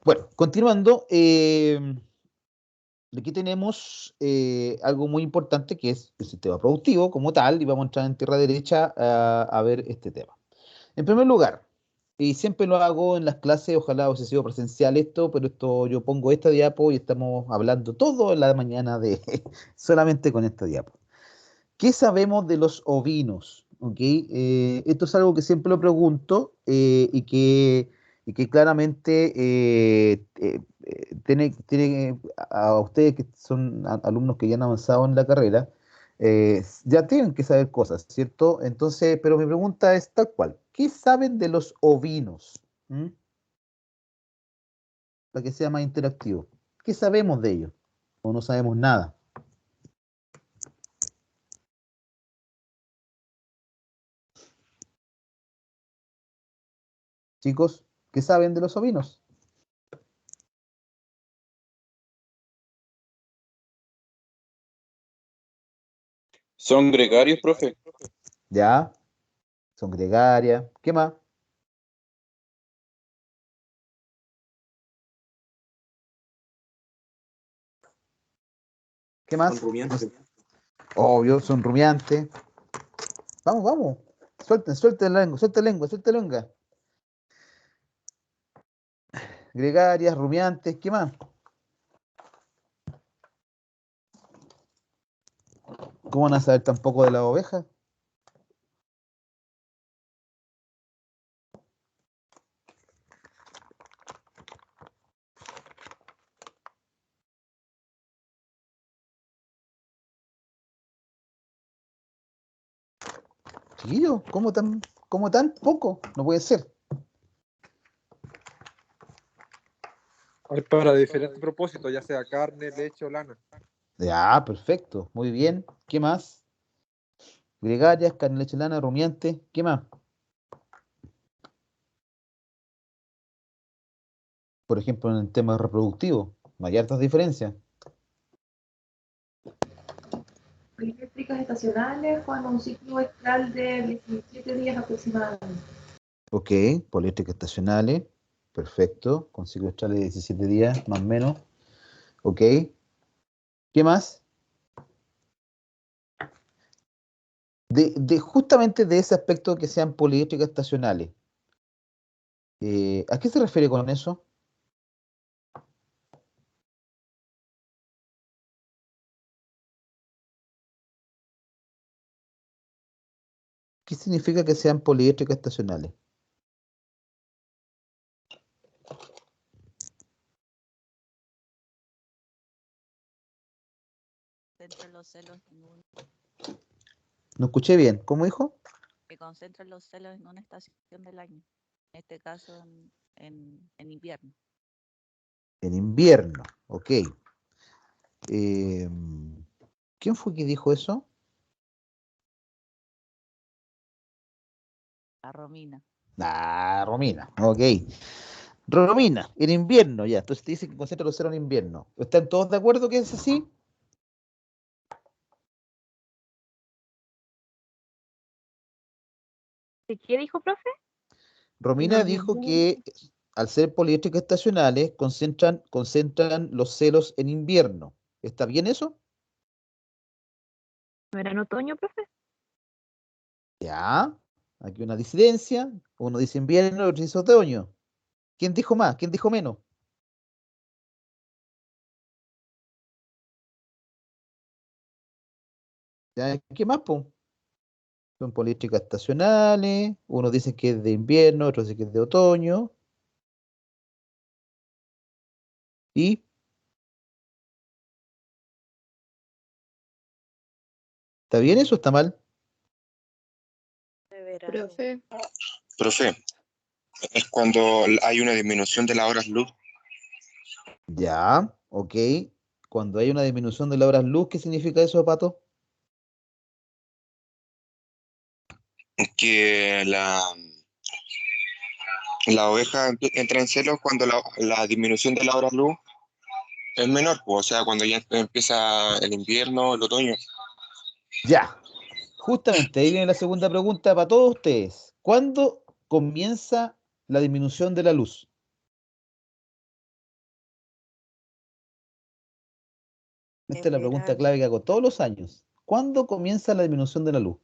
Bueno, continuando, aquí tenemos algo muy importante que es el sistema productivo como tal, y vamos a entrar en tierra derecha a ver este tema. En primer lugar, y siempre lo hago en las clases, ojalá hubiese sido presencial esto, pero esto yo pongo esta diapo y estamos hablando todo en la mañana de solamente con esta diapo. ¿Qué sabemos de los ovinos? ¿Ok? Esto es algo que siempre lo pregunto y que claramente tiene a ustedes que son alumnos que ya han avanzado en la carrera, ya tienen que saber cosas, ¿cierto? Entonces, pero mi pregunta es tal cual. ¿Qué saben de los ovinos? ¿Mm? Para que sea más interactivo. ¿Qué sabemos de ellos? ¿O no sabemos nada? Chicos, ¿qué saben de los ovinos? ¿Son gregarios, profe? ¿Ya? Son gregarias. ¿Qué más? ¿Qué Son más? rumiantes. Obvio, son rumiantes. Vamos, vamos. Suelten, suelten la lengua, suelten lengua, suelten lengua. Gregarias, rumiantes, ¿qué más? ¿Cómo van a saber tampoco de las ovejas? Chiquillo, cómo tan poco? No puede ser. Hay para diferentes propósitos, ya sea carne, leche o lana. Ya, perfecto, muy bien. ¿Qué más? Gregarias, carne leche lana, rumiantes, ¿qué más? Por ejemplo, en el tema reproductivo, no hay hartas diferencias. Eléctricas estacionales con un ciclo estral de 17 días aproximadamente. Ok, poliéstricas estacionales, perfecto, con ciclo estral de 17 días, más o menos. Ok, ¿qué más? Justamente de ese aspecto que sean poliéstricas estacionales. ¿A qué se refiere con eso? ¿Qué significa que sean poliéstricas estacionales? Concentran los celos No escuché bien. ¿Cómo dijo? que concentran los celos en una estación del año, en este caso en invierno. En invierno. Ok. Eh, ¿Quién fue que dijo eso? La Romina. Ah, Romina. Ok. Romina, en invierno ya. Entonces te dice que concentra los ceros en invierno. ¿Están todos de acuerdo que es así? ¿Qué dijo, profe? Romina dijo que al ser poliéstricas estacionales concentran los celos en invierno. ¿Está bien eso? ¿No era en otoño, profe? Ya. Aquí una disidencia. Uno dice invierno, otro dice otoño. ¿Quién dijo más? ¿Quién dijo menos? ¿Ya? ¿Qué más, po? Son políticas estacionales. Uno dice que es de invierno, otro dice que es de otoño. ¿Y está bien eso o está mal? De verano. Profe. Profe, es cuando hay una disminución de las horas luz, Ya, ok. Cuando hay una disminución de las horas luz, ¿qué significa eso, Pato? que la oveja entra en celos cuando la disminución de la hora luz es menor, pues, o sea, cuando ya empieza el invierno, el otoño. Ya, justamente ahí viene la segunda pregunta para todos ustedes. ¿Cuándo comienza la disminución de la luz? Esta es la pregunta clave que hago todos los años. ¿Cuándo comienza la disminución de la luz?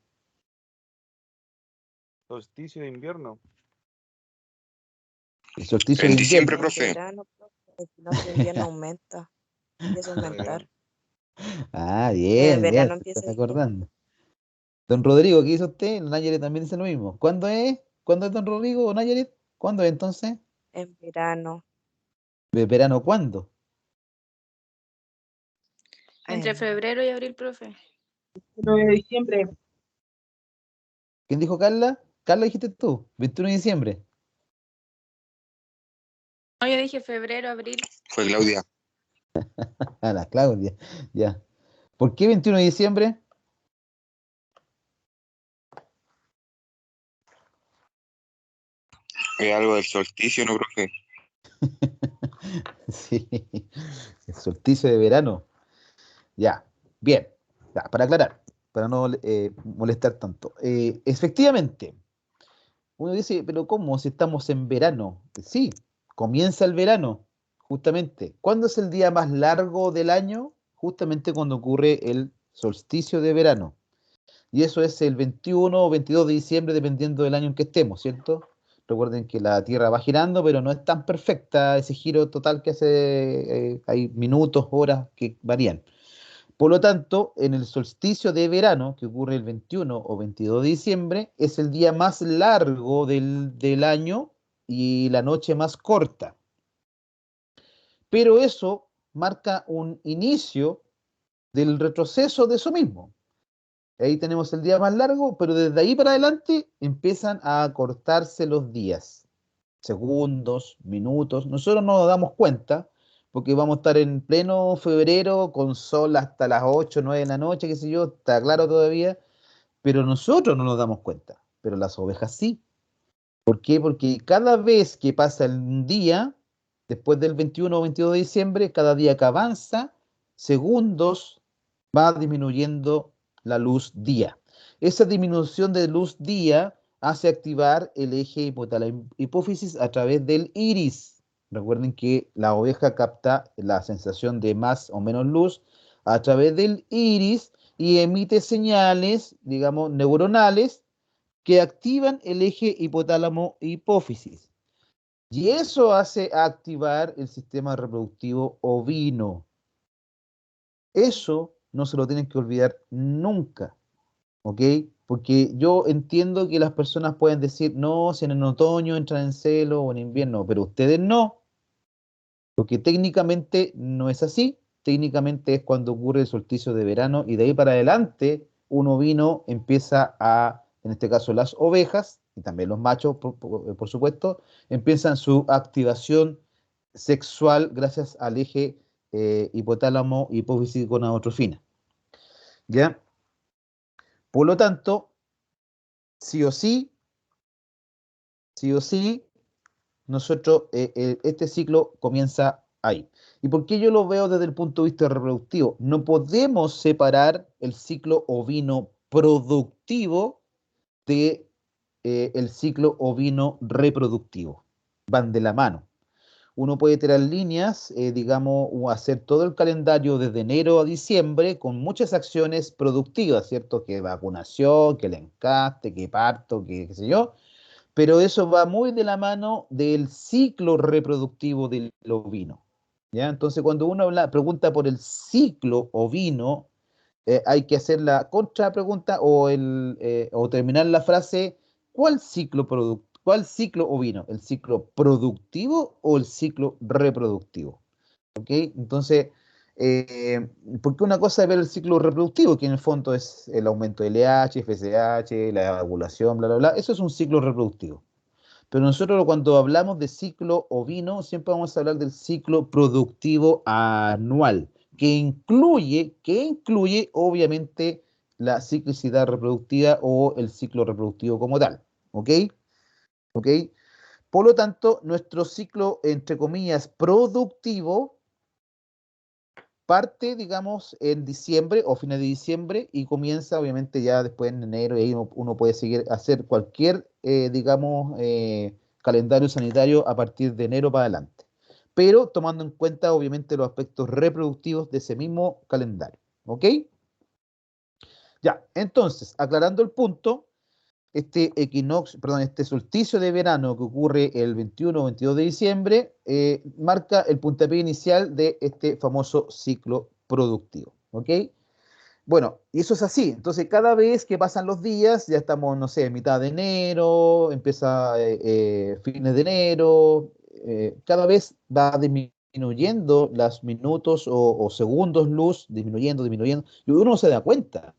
Solsticio de invierno. El solsticio En de diciembre, invierno. profe. Verano, profe, si no, si invierno aumenta. Empieza a aumentar. Ah, En el bien, bien, verano se empieza están a disminuir. acordando. Don Rodrigo, ¿qué hizo usted? Nayeret también dice lo mismo. ¿Cuándo es? ¿Cuándo es Don Rodrigo o Nayeret? ¿Cuándo es entonces? En verano. ¿De verano cuándo? Entre En febrero y abril, profe. 9 de diciembre. ¿Quién dijo Carla? Carla dijiste tú, 21 de diciembre. No, yo dije febrero, abril. Fue Claudia. Ah, la Claudia, ya. ¿Por qué 21 de diciembre? Es algo del solsticio, ¿no, profe? Sí, el solsticio de verano. Ya, bien, ya, para aclarar, para no molestar tanto. Efectivamente, uno dice, pero ¿cómo si estamos en verano? Sí, comienza el verano, justamente. ¿Cuándo es el día más largo del año? Justamente cuando ocurre el solsticio de verano. Y eso es el 21 o 22 de diciembre, dependiendo del año en que estemos, ¿cierto? Recuerden que la Tierra va girando, pero no es tan perfecta ese giro total que hace, hay minutos, horas que varían. Por lo tanto, en el solsticio de verano, que ocurre el 21 o 22 de diciembre, es el día más largo del año y la noche más corta. Pero eso marca un inicio del retroceso de eso mismo. Ahí tenemos el día más largo, pero desde ahí para adelante empiezan a acortarse los días, segundos, minutos. Nosotros no nos damos cuenta porque vamos a estar en pleno febrero con sol hasta las 8, 9 de la noche, qué sé yo, está claro todavía, pero nosotros no nos damos cuenta, pero las ovejas sí. ¿Por qué? Porque cada vez que pasa un día, después del 21 o 22 de diciembre, cada día que avanza, segundos, va disminuyendo la luz día. Esa disminución de luz día hace activar el eje hipotálamo-hipófisis a través del iris. Recuerden que la oveja capta la sensación de más o menos luz a través del iris y emite señales, digamos, neuronales que activan el eje hipotálamo-hipófisis. Y eso hace activar el sistema reproductivo ovino. Eso no se lo tienen que olvidar nunca, ¿ok? Porque yo entiendo que las personas pueden decir, no, si en otoño entran en celo o en invierno, pero ustedes no, porque técnicamente no es así. Técnicamente es cuando ocurre el solsticio de verano y de ahí para adelante un ovino empieza a, en este caso las ovejas, y también los machos, por supuesto, empiezan su activación sexual gracias al eje hipotálamo hipófisis gonadotrofina. ¿Ya? Por lo tanto, sí o sí, sí o sí, nosotros, este ciclo comienza ahí. ¿Y por qué yo lo veo desde el punto de vista reproductivo? No podemos separar el ciclo ovino productivo de el ciclo ovino reproductivo. Van de la mano. Uno puede tirar líneas, digamos, o hacer todo el calendario desde enero a diciembre con muchas acciones productivas, ¿cierto? Que vacunación, que el encaste, que parto, que qué sé yo, pero eso va muy de la mano del ciclo reproductivo del ovino. ¿Ya? Entonces, cuando uno pregunta por el ciclo ovino, hay que hacer la contrapregunta o terminar la frase, ¿cuál ciclo ovino? ¿El ciclo productivo o el ciclo reproductivo? ¿Ok? Entonces, porque una cosa es ver el ciclo reproductivo, que en el fondo es el aumento de LH, FSH, la ovulación, bla, bla, bla, eso es un ciclo reproductivo. Pero nosotros cuando hablamos de ciclo ovino, siempre vamos a hablar del ciclo productivo anual, que incluye obviamente la ciclicidad reproductiva o el ciclo reproductivo como tal. ¿Ok? ¿Ok? Por lo tanto, nuestro ciclo, entre comillas, productivo, parte, digamos, en diciembre o fines de diciembre y comienza, obviamente, ya después en enero y ahí uno puede seguir hacer cualquier, digamos, calendario sanitario a partir de enero para adelante. pero tomando en cuenta obviamente los aspectos reproductivos de ese mismo calendario. ¿Ok? Ya, entonces, aclarando el punto, este este solsticio de verano que ocurre el 21 o 22 de diciembre, marca el puntapié inicial de este famoso ciclo productivo. ¿Ok? Bueno, y eso es así. Entonces, cada vez que pasan los días, ya estamos, no sé, mitad de enero, empieza fines de enero, cada vez va disminuyendo los minutos o segundos luz, disminuyendo, disminuyendo, y uno no se da cuenta.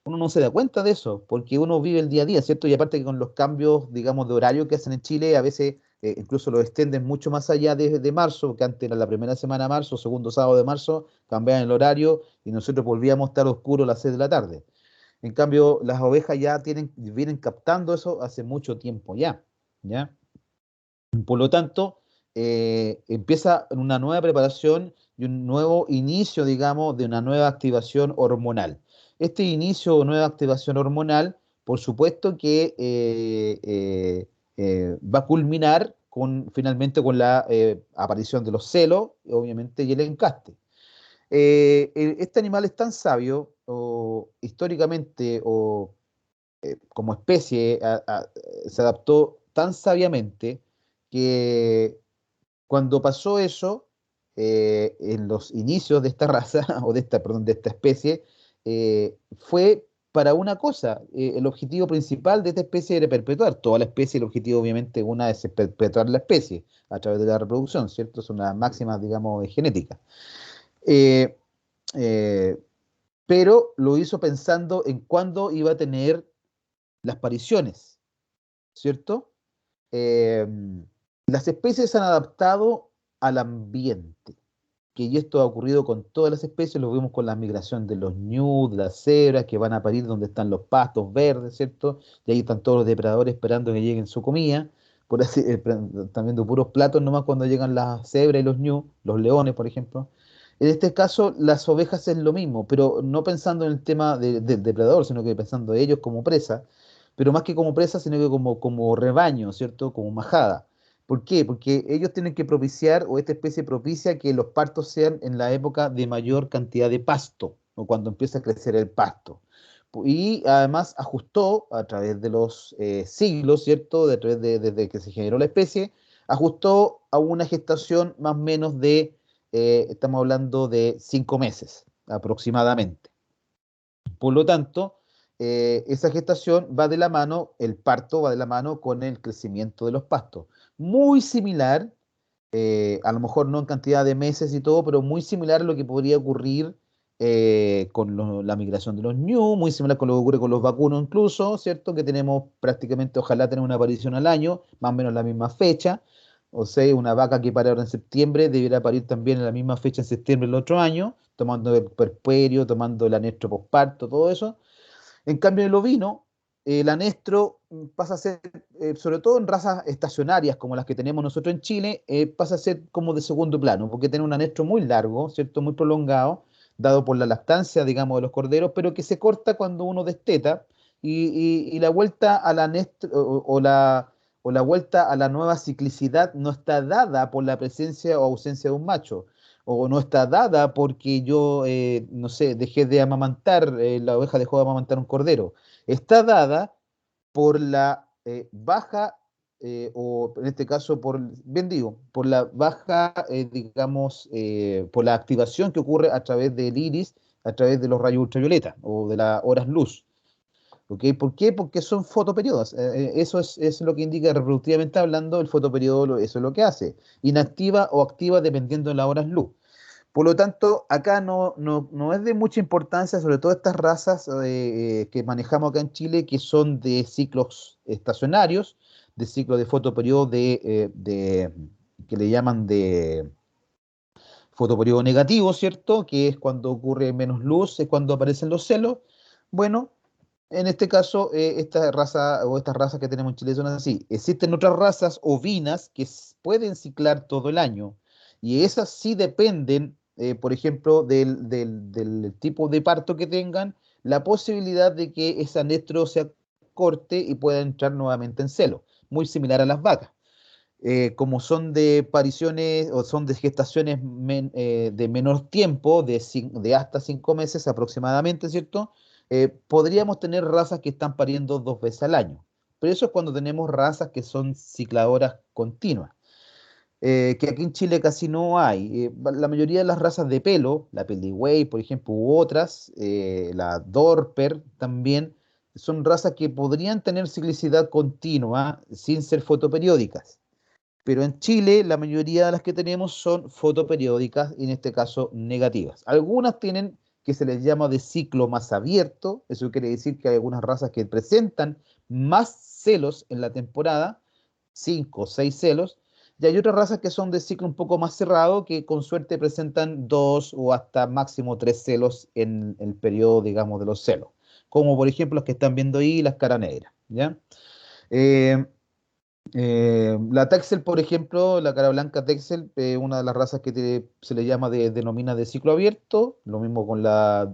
Uno no se da cuenta de eso, porque uno vive el día a día, ¿cierto? Y aparte que con los cambios, digamos, de horario que hacen en Chile, a veces incluso lo extienden mucho más allá de marzo, porque antes era la primera semana de marzo, segundo sábado de marzo, cambiaban el horario y nosotros volvíamos a estar oscuros a las 6 de la tarde. En cambio, las ovejas ya vienen captando eso hace mucho tiempo ya, ¿ya? Por lo tanto, empieza una nueva preparación y un nuevo inicio, digamos, de una nueva activación hormonal. Este inicio o nueva activación hormonal, por supuesto que va a culminar finalmente con la aparición de los celos, obviamente, y el encaste. Este animal es tan sabio, históricamente, o como especie, se adaptó tan sabiamente que cuando pasó eso, en los inicios de esta raza, o perdón, de esta especie, fue para una cosa. El objetivo principal de esta especie era perpetuar toda la especie. El objetivo, obviamente, una es perpetuar la especie a través de la reproducción, ¿cierto? Es una máxima, digamos, genética. Eh, eh, pero lo hizo pensando en cuándo iba a tener las pariciones, ¿cierto? Eh, las especies se han adaptado al ambiente, y esto ha ocurrido con todas las especies, lo vemos con la migración de los ñus, de las cebras, que van a parir donde están los pastos verdes, ¿cierto? Y ahí están todos los depredadores esperando que lleguen su comida, por así, están viendo puros platos nomás cuando llegan las cebras y los ñus, los leones, por ejemplo. En este caso, las ovejas es lo mismo, pero no pensando en el tema del depredador, sino que pensando en ellos como presa, pero más que como presa, sino que como rebaño, ¿cierto? Como majada. ¿Por qué? Porque ellos tienen que propiciar, o esta especie propicia que los partos sean en la época de mayor cantidad de pasto, o cuando empieza a crecer el pasto. Y además ajustó a través de los siglos, ¿cierto? Desde que se generó la especie, ajustó a una gestación más o menos estamos hablando de 5 meses aproximadamente. Por lo tanto, esa gestación va de la mano, el parto va de la mano con el crecimiento de los pastos. Muy similar, a lo mejor no en cantidad de meses y todo, pero muy similar a lo que podría ocurrir con la migración de los ñu, muy similar con lo que ocurre con los vacunos incluso, ¿cierto? Que tenemos prácticamente, ojalá tener una aparición al año, más o menos la misma fecha. O sea, una vaca que pare ahora en septiembre debiera parir también en la misma fecha en septiembre del otro año, tomando el puerperio, tomando el anestro posparto, todo eso. En cambio, el ovino, el anestro pasa a ser, sobre todo en razas estacionarias como las que tenemos nosotros en Chile, pasa a ser como de segundo plano, porque tiene un anestro muy largo, ¿cierto? Muy prolongado, dado por la lactancia, digamos, de los corderos, pero que se corta cuando uno desteta y la vuelta al anestro o la vuelta a la nueva ciclicidad no está dada por la presencia o ausencia de un macho o no está dada porque yo, no sé, dejé de amamantar, la oveja dejó de amamantar un cordero. Está dada por la baja, o en este caso, bien digo, por la baja, digamos, por la activación que ocurre a través del iris, a través de los rayos ultravioleta o de las horas luz. ¿Ok? ¿Por qué? Porque son fotoperiodos. Eso es lo que indica reproductivamente hablando, el fotoperiodo, eso es lo que hace. Inactiva o activa dependiendo de las horas luz. Por lo tanto, acá no es de mucha importancia, sobre todo estas razas que manejamos acá en Chile, que son de ciclos estacionarios, de ciclos de fotoperiodo que le llaman de fotoperiodo negativo, ¿cierto? Que es cuando ocurre menos luz, es cuando aparecen los celos. Bueno, en este caso, esta raza o estas razas que tenemos en Chile son así. Existen otras razas ovinas que pueden ciclar todo el año y esas sí dependen, por ejemplo, del tipo de parto que tengan, la posibilidad de que ese anestro se corte y pueda entrar nuevamente en celo, muy similar a las vacas. como son de pariciones o son de gestaciones de menor tiempo, de hasta 5 meses aproximadamente, ¿cierto? Podríamos tener razas que están pariendo 2 veces al año. Pero eso es cuando tenemos razas que son cicladoras continuas, que aquí en Chile casi no hay. La mayoría de las razas de pelo, la Peldewey, por ejemplo, u otras, la Dorper también, son razas que podrían tener ciclicidad continua sin ser fotoperiódicas. Pero en Chile la mayoría de las que tenemos son fotoperiódicas y en este caso negativas. Algunas tienen que se les llama de ciclo más abierto, eso quiere decir que hay algunas razas que presentan más celos en la temporada, 5 o 6 celos, y hay otras razas que son de ciclo un poco más cerrado, que con suerte presentan 2 o hasta máximo 3 celos en el periodo, digamos, de los celos, como por ejemplo las que están viendo ahí, las cara negras, ¿ya? Eh, la Texel, por ejemplo, la cara blanca Texel, una de las razas que se le llama denomina de ciclo abierto, lo mismo con la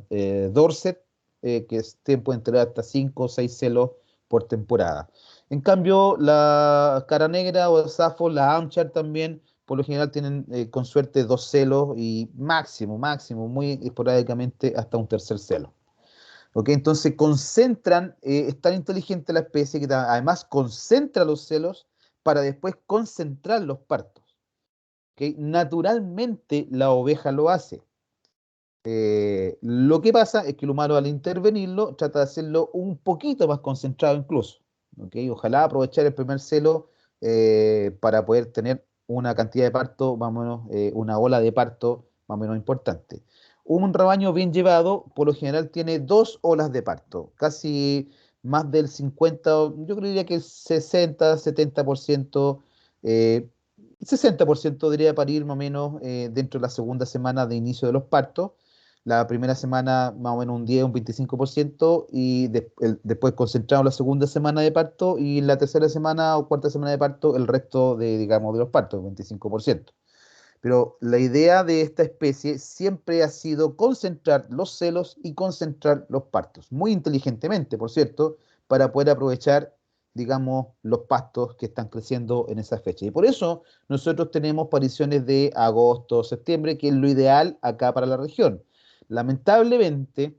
Dorset, que pueden tener hasta 5 o 6 celos por temporada. En cambio, la cara negra o el Safo, la Amchar también, por lo general tienen con suerte 2 celos y máximo, muy esporádicamente hasta un tercer celo. ¿Ok? Entonces concentran, es tan inteligente la especie que además concentra los celos para después concentrar los partos. ¿Ok? Naturalmente la oveja lo hace. Lo que pasa es que el humano al intervenirlo trata de hacerlo un poquito más concentrado incluso. ¿Ok? Ojalá aprovechar el primer celo para poder tener una cantidad de parto, más o menos, una ola de parto más o menos importante. Un rebaño bien llevado, por lo general, tiene 2 olas de parto, casi más del 50, yo creería que el 60, 70%, 60% debería parir más o menos dentro de la segunda semana de inicio de los partos. La primera semana más o menos un 10, un 25% y después concentrado la segunda semana de parto y la tercera semana o cuarta semana de parto el resto de, digamos, de los partos, 25%. Pero la idea de esta especie siempre ha sido concentrar los celos y concentrar los partos, muy inteligentemente, por cierto, para poder aprovechar, digamos, los pastos que están creciendo en esa fecha. Y por eso nosotros tenemos pariciones de agosto, septiembre, que es lo ideal acá para la región. Lamentablemente,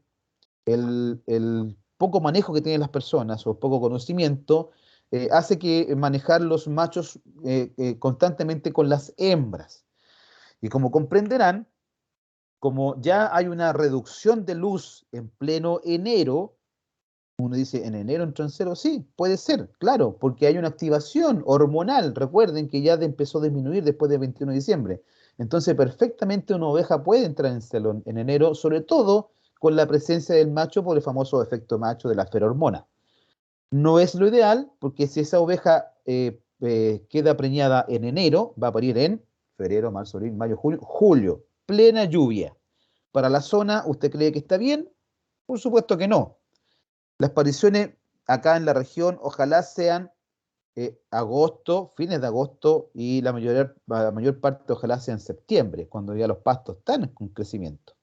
el poco manejo que tienen las personas o poco conocimiento hace que manejar los machos constantemente con las hembras. Y como comprenderán, como ya hay una reducción de luz en pleno enero, uno dice, ¿en enero entró en cero? Sí, puede ser, claro, porque hay una activación hormonal. Recuerden que ya empezó a disminuir después del 21 de diciembre. Entonces, perfectamente una oveja puede entrar en celo en enero, sobre todo con la presencia del macho por el famoso efecto macho de la ferormona. No es lo ideal, porque si esa oveja queda preñada en enero, va a parir en febrero, marzo, abril, mayo, julio, plena lluvia. Para la zona, ¿usted cree que está bien? Por supuesto que no. Las pariciones acá en la región ojalá sean agosto, fines de agosto y la mayor parte ojalá sea en septiembre, cuando ya los pastos están con crecimiento.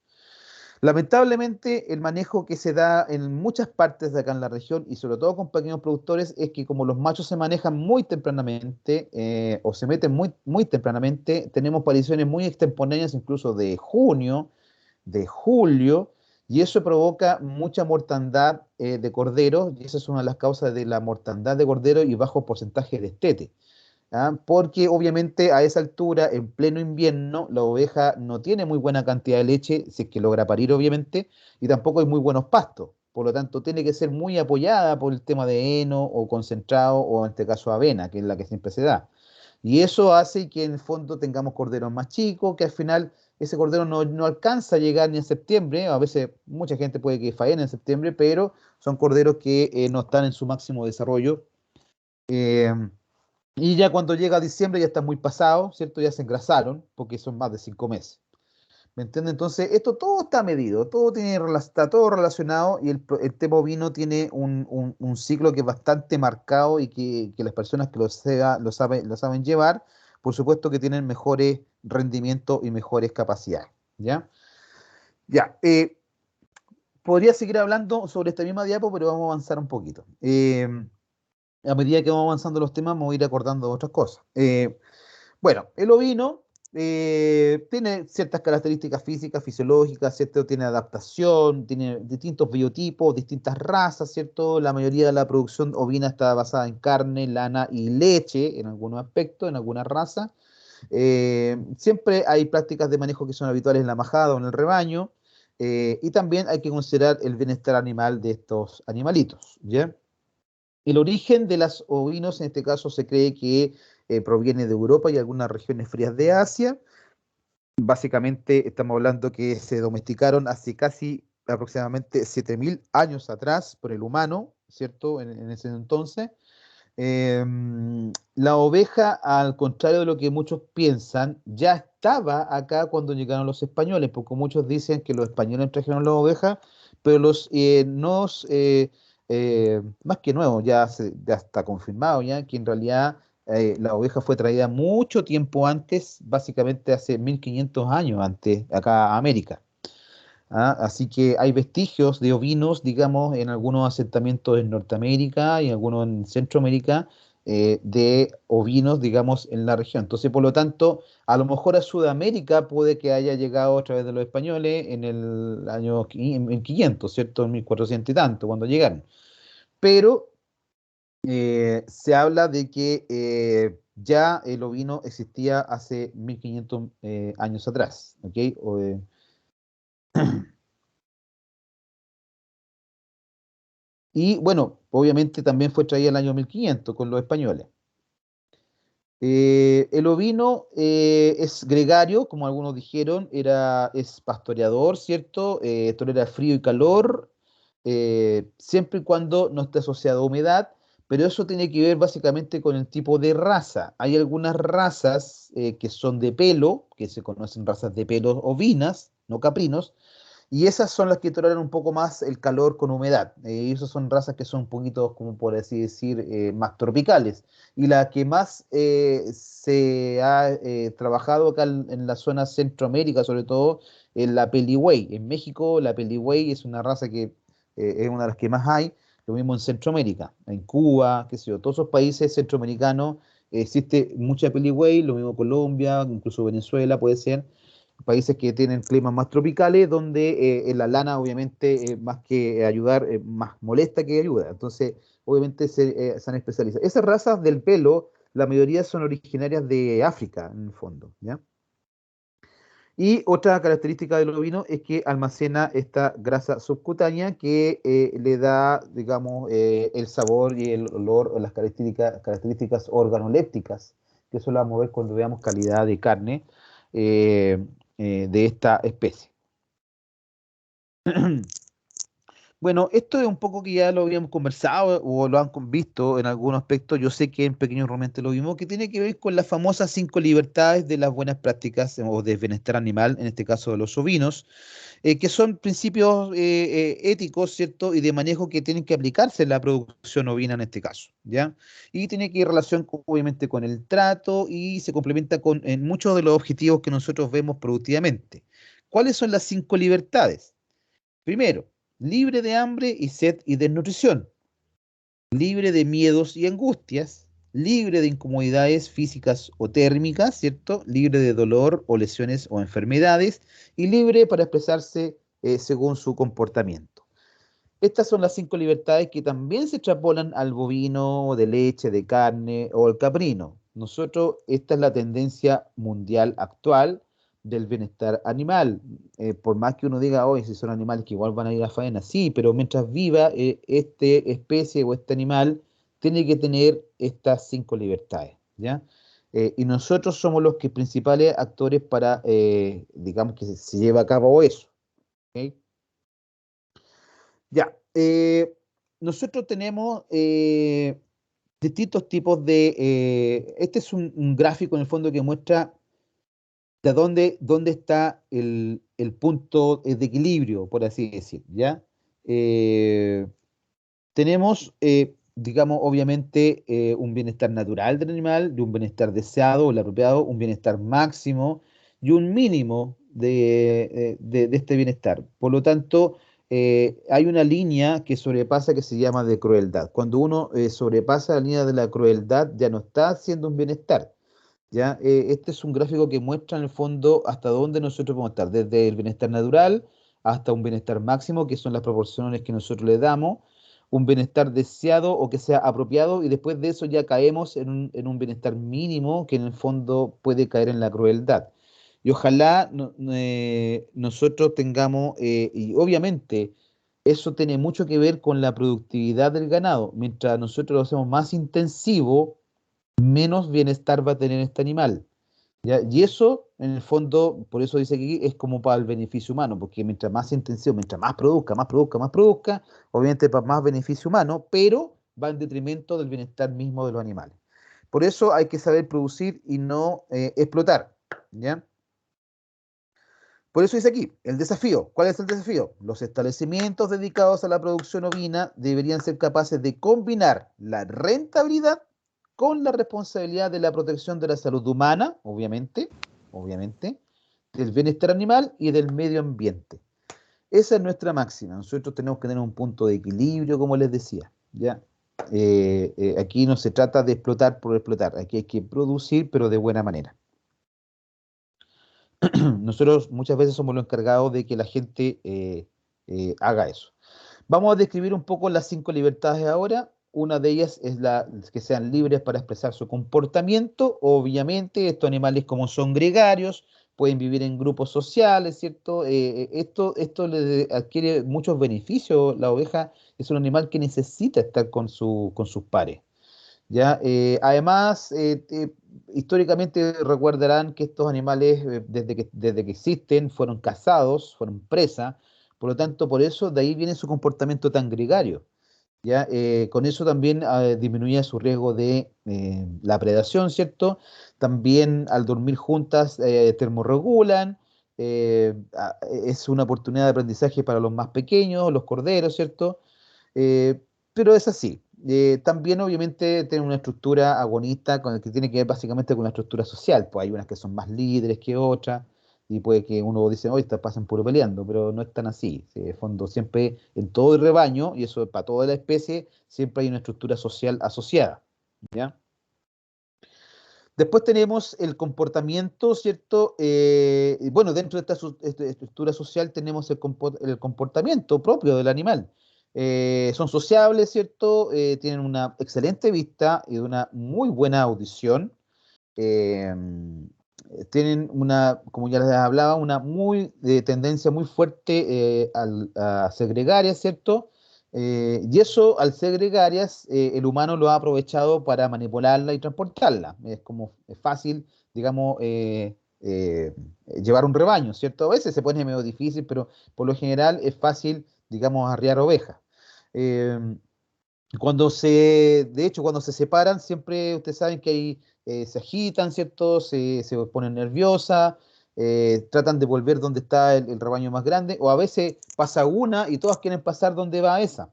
Lamentablemente, el manejo que se da en muchas partes de acá en la región y sobre todo con pequeños productores es que como los machos se manejan muy tempranamente o se meten muy tempranamente, tenemos pariciones muy extemporáneas incluso de junio, de julio, y eso provoca mucha mortandad de corderos, y esa es una de las causas de la mortandad de corderos y bajo porcentaje de destete. ¿Ah? Porque obviamente a esa altura, en pleno invierno, la oveja no tiene muy buena cantidad de leche, si es que logra parir obviamente, y tampoco hay muy buenos pastos. Por lo tanto, tiene que ser muy apoyada por el tema de heno o concentrado, o en este caso avena, que es la que siempre se da. Y eso hace que en el fondo tengamos corderos más chicos, que al final ese cordero no alcanza a llegar ni en septiembre. A veces mucha gente puede que faene en septiembre, pero son corderos que no están en su máximo desarrollo. Eh, y ya cuando llega diciembre ya están muy pasados, ¿cierto? Ya se engrasaron porque son más de 5 meses. ¿Me entiendes? Entonces, esto todo está medido, está todo relacionado y el tema ovino tiene un ciclo que es bastante marcado y que las personas que lo saben llevar, por supuesto que tienen mejores rendimientos y mejores capacidades. ¿Ya? Ya. Podría seguir hablando sobre esta misma diapo, pero vamos a avanzar un poquito. a medida que vamos avanzando los temas, me voy a ir acordando de otras cosas. Bueno, el ovino tiene ciertas características físicas, fisiológicas, ¿cierto? Tiene adaptación, tiene distintos biotipos, distintas razas, ¿cierto? La mayoría de la producción ovina está basada en carne, lana y leche, en algunos aspectos, en algunas razas. Siempre hay prácticas de manejo que son habituales en la majada o en el rebaño, y también hay que considerar el bienestar animal de estos animalitos, ¿ya? El origen de las ovinos, en este caso, se cree que proviene de Europa y algunas regiones frías de Asia. Básicamente estamos hablando que se domesticaron hace casi aproximadamente 7.000 años atrás por el humano, ¿cierto? En ese entonces. La oveja, al contrario de lo que muchos piensan, ya estaba acá cuando llegaron los españoles, porque muchos dicen que los españoles trajeron las ovejas, pero más que nuevo, ya está confirmado ya que en realidad la oveja fue traída mucho tiempo antes, básicamente hace 1500 años antes, acá a América. Así que hay vestigios de ovinos, digamos, en algunos asentamientos en Norteamérica y algunos en Centroamérica, de ovinos, digamos, en la región. Entonces, por lo tanto, a lo mejor a Sudamérica puede que haya llegado a través de los españoles en el año 1500, ¿cierto? En 1400 y tanto, cuando llegaron. Pero se habla de que ya el ovino existía hace 1500 años atrás, ¿ok? Y bueno, obviamente también fue traída el año 1500 con los españoles. El ovino es gregario, como algunos dijeron, es pastoreador, ¿cierto? Tolera frío y calor, siempre y cuando no esté asociado a humedad, pero eso tiene que ver básicamente con el tipo de raza. Hay algunas razas que son de pelo, que se conocen razas de pelo ovinas, no caprinos, y esas son las que toleran un poco más el calor con humedad. Y esas son razas que son un poquito, como por así decir, más tropicales. Y la que más se ha trabajado acá en la zona Centroamérica, sobre todo, es la Peligüey. En México, la Peligüey es una raza que es una de las que más hay. Lo mismo en Centroamérica, en Cuba, qué sé yo, todos esos países centroamericanos existe mucha Peligüey, lo mismo Colombia, incluso Venezuela puede ser países que tienen climas más tropicales, donde la lana obviamente más que ayudar, más molesta que ayuda. Entonces, obviamente se han especializado. Esas razas del pelo, la mayoría son originarias de África, en el fondo, ¿ya? Y otra característica del ovino es que almacena esta grasa subcutánea que le da, digamos, el sabor y el olor o las características organolépticas, que eso lo vamos a ver cuando veamos calidad de carne eh, de esta especie. Bueno, esto es un poco que ya lo habíamos conversado o lo han visto en algunos aspectos. Yo sé que en Pequeños Rumiantes lo vimos, que tiene que ver con las famosas 5 libertades de las buenas prácticas o de bienestar animal, en este caso de los ovinos, que son principios éticos, ¿cierto? Y de manejo que tienen que aplicarse en la producción ovina en este caso, ¿ya? Y tiene que ir relación, obviamente, con el trato y se complementa con en muchos de los objetivos que nosotros vemos productivamente. ¿Cuáles son las 5 libertades? Primero, libre de hambre y sed y desnutrición, libre de miedos y angustias, libre de incomodidades físicas o térmicas, ¿cierto? Libre de dolor o lesiones o enfermedades y libre para expresarse según su comportamiento. Estas son las 5 libertades que también se extrapolan al bovino de leche, de carne o al caprino. Nosotros, esta es la tendencia mundial actual del bienestar animal. Por más que uno diga, hoy si son animales que igual van a ir a faena, sí, pero mientras viva esta especie o este animal, tiene que tener estas 5 libertades, ¿ya? Y nosotros somos los que principales actores para, digamos, que se lleve a cabo eso, ¿ok? Ya, nosotros tenemos distintos tipos este es un gráfico en el fondo que muestra de dónde está el punto de equilibrio, por así decir, ¿ya? Eh, tenemos, digamos, obviamente, un bienestar natural del animal, de un bienestar deseado o el apropiado, un bienestar máximo y un mínimo de este bienestar. Por lo tanto, hay una línea que sobrepasa que se llama de crueldad. Cuando uno sobrepasa la línea de la crueldad, ya no está haciendo un bienestar. ¿Ya? Este es un gráfico que muestra en el fondo hasta dónde nosotros podemos estar, desde el bienestar natural hasta un bienestar máximo, que son las proporciones que nosotros le damos, un bienestar deseado o que sea apropiado, y después de eso ya caemos en un bienestar mínimo que en el fondo puede caer en la crueldad. Y ojalá nosotros tengamos, y obviamente eso tiene mucho que ver con la productividad del ganado. Mientras nosotros lo hacemos más intensivo, menos bienestar va a tener este animal. ¿Ya? Y eso, en el fondo, por eso dice que es como para el beneficio humano, porque mientras más intensivo, mientras más produzca, obviamente para más beneficio humano, pero va en detrimento del bienestar mismo de los animales. Por eso hay que saber producir y no explotar. ¿Ya? Por eso dice aquí, el desafío. ¿Cuál es el desafío? Los establecimientos dedicados a la producción ovina deberían ser capaces de combinar la rentabilidad con la responsabilidad de la protección de la salud humana, obviamente, del bienestar animal y del medio ambiente. Esa es nuestra máxima. Nosotros tenemos que tener un punto de equilibrio, como les decía. ¿Ya? Aquí no se trata de explotar por explotar. Aquí hay que producir, pero de buena manera. Nosotros muchas veces somos los encargados de que la gente haga eso. Vamos a describir un poco las 5 libertades ahora. Una de ellas es que sean libres para expresar su comportamiento. Obviamente, estos animales, como son gregarios, pueden vivir en grupos sociales, ¿cierto? Esto le adquiere muchos beneficios. La oveja es un animal que necesita estar con sus pares. ¿Ya? Además, históricamente recordarán que estos animales, desde que existen, fueron cazados, fueron presa, por lo tanto, por eso de ahí viene su comportamiento tan gregario. ¿Ya? Con eso también disminuía su riesgo de la predación, ¿cierto? También al dormir juntas termorregulan, es una oportunidad de aprendizaje para los más pequeños, los corderos, ¿cierto? Eh, pero es así. También obviamente tiene una estructura agonista con el que tiene que ver básicamente con la estructura social. Pues hay unas que son más líderes que otras, y puede que uno dice, hoy estas pasan puro peleando, pero no es tan así. Sí, de fondo, siempre en todo el rebaño, y eso para toda la especie, siempre hay una estructura social asociada. ¿Ya? Después tenemos el comportamiento, ¿cierto? Y bueno, dentro de esta estructura social tenemos el comportamiento propio del animal. Son sociables, ¿cierto? Tienen una excelente vista y una muy buena audición. Eh, Tienen como ya les hablaba, una tendencia muy fuerte a ser gregarias, ¿cierto? Y eso, al ser gregarias, el humano lo ha aprovechado para manipularla y transportarla. Es fácil, digamos, llevar un rebaño, ¿cierto? A veces se pone medio difícil, pero por lo general es fácil, digamos, arriar ovejas. Eh, de hecho, cuando se separan, siempre ustedes saben que ahí se agitan, ¿cierto? Se ponen nerviosas, tratan de volver donde está el rebaño más grande, o a veces pasa una y todas quieren pasar donde va esa.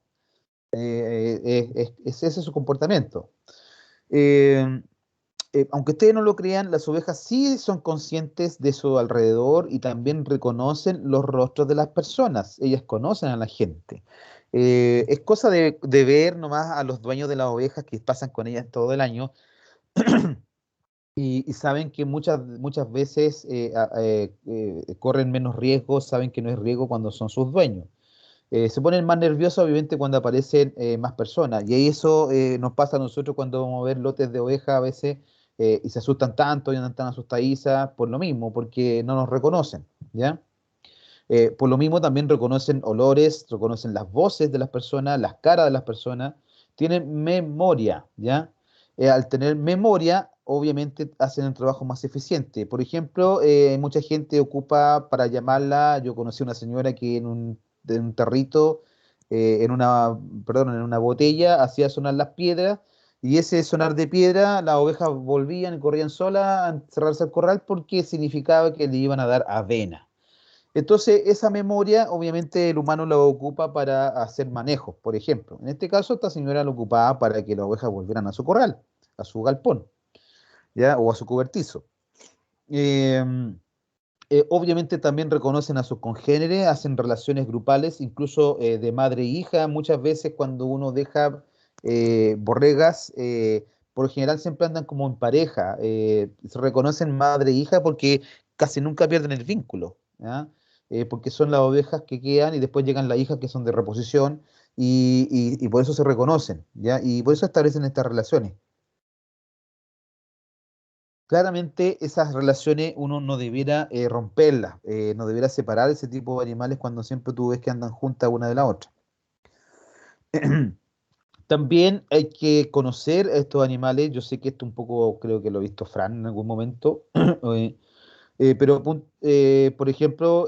Ese es su comportamiento. Eh, Aunque ustedes no lo crean, las ovejas sí son conscientes de su alrededor y también reconocen los rostros de las personas. Ellas conocen a la gente. Es cosa de ver nomás a los dueños de las ovejas que pasan con ellas todo el año y saben que muchas veces corren menos riesgo, saben que no es riesgo cuando son sus dueños. Se ponen más nerviosos, obviamente, cuando aparecen más personas. Y ahí eso nos pasa a nosotros cuando vamos a ver lotes de ovejas a veces y se asustan tanto y andan tan asustadizas por lo mismo, porque no nos reconocen, ¿ya? Por lo mismo también reconocen olores, reconocen las voces de las personas, las caras de las personas, tienen memoria, ¿ya? Al tener memoria, obviamente hacen el trabajo más eficiente. Por ejemplo, mucha gente ocupa para llamarla, yo conocí una señora que en un tarrito, en una botella, hacía sonar las piedras, y ese sonar de piedra, las ovejas volvían y corrían solas a encerrarse al corral porque significaba que le iban a dar avena. Entonces, esa memoria, obviamente, el humano la ocupa para hacer manejos, por ejemplo. En este caso, esta señora la ocupaba para que las ovejas volvieran a su corral, a su galpón, ¿ya? O a su cobertizo. Eh, Obviamente también reconocen a sus congéneres, hacen relaciones grupales, incluso de madre e hija. Muchas veces cuando uno deja borregas, por lo general siempre andan como en pareja. Se reconocen madre e hija porque casi nunca pierden el vínculo, ¿ya? Porque son las ovejas que quedan y después llegan las hijas que son de reposición y por eso se reconocen, ¿ya? Y por eso establecen estas relaciones. Claramente esas relaciones uno no debiera romperlas, no debiera separar ese tipo de animales cuando siempre tú ves que andan juntas una de la otra. También hay que conocer a estos animales. Yo sé que esto un poco, creo que lo ha visto Fran en algún momento, eh, pero, por ejemplo,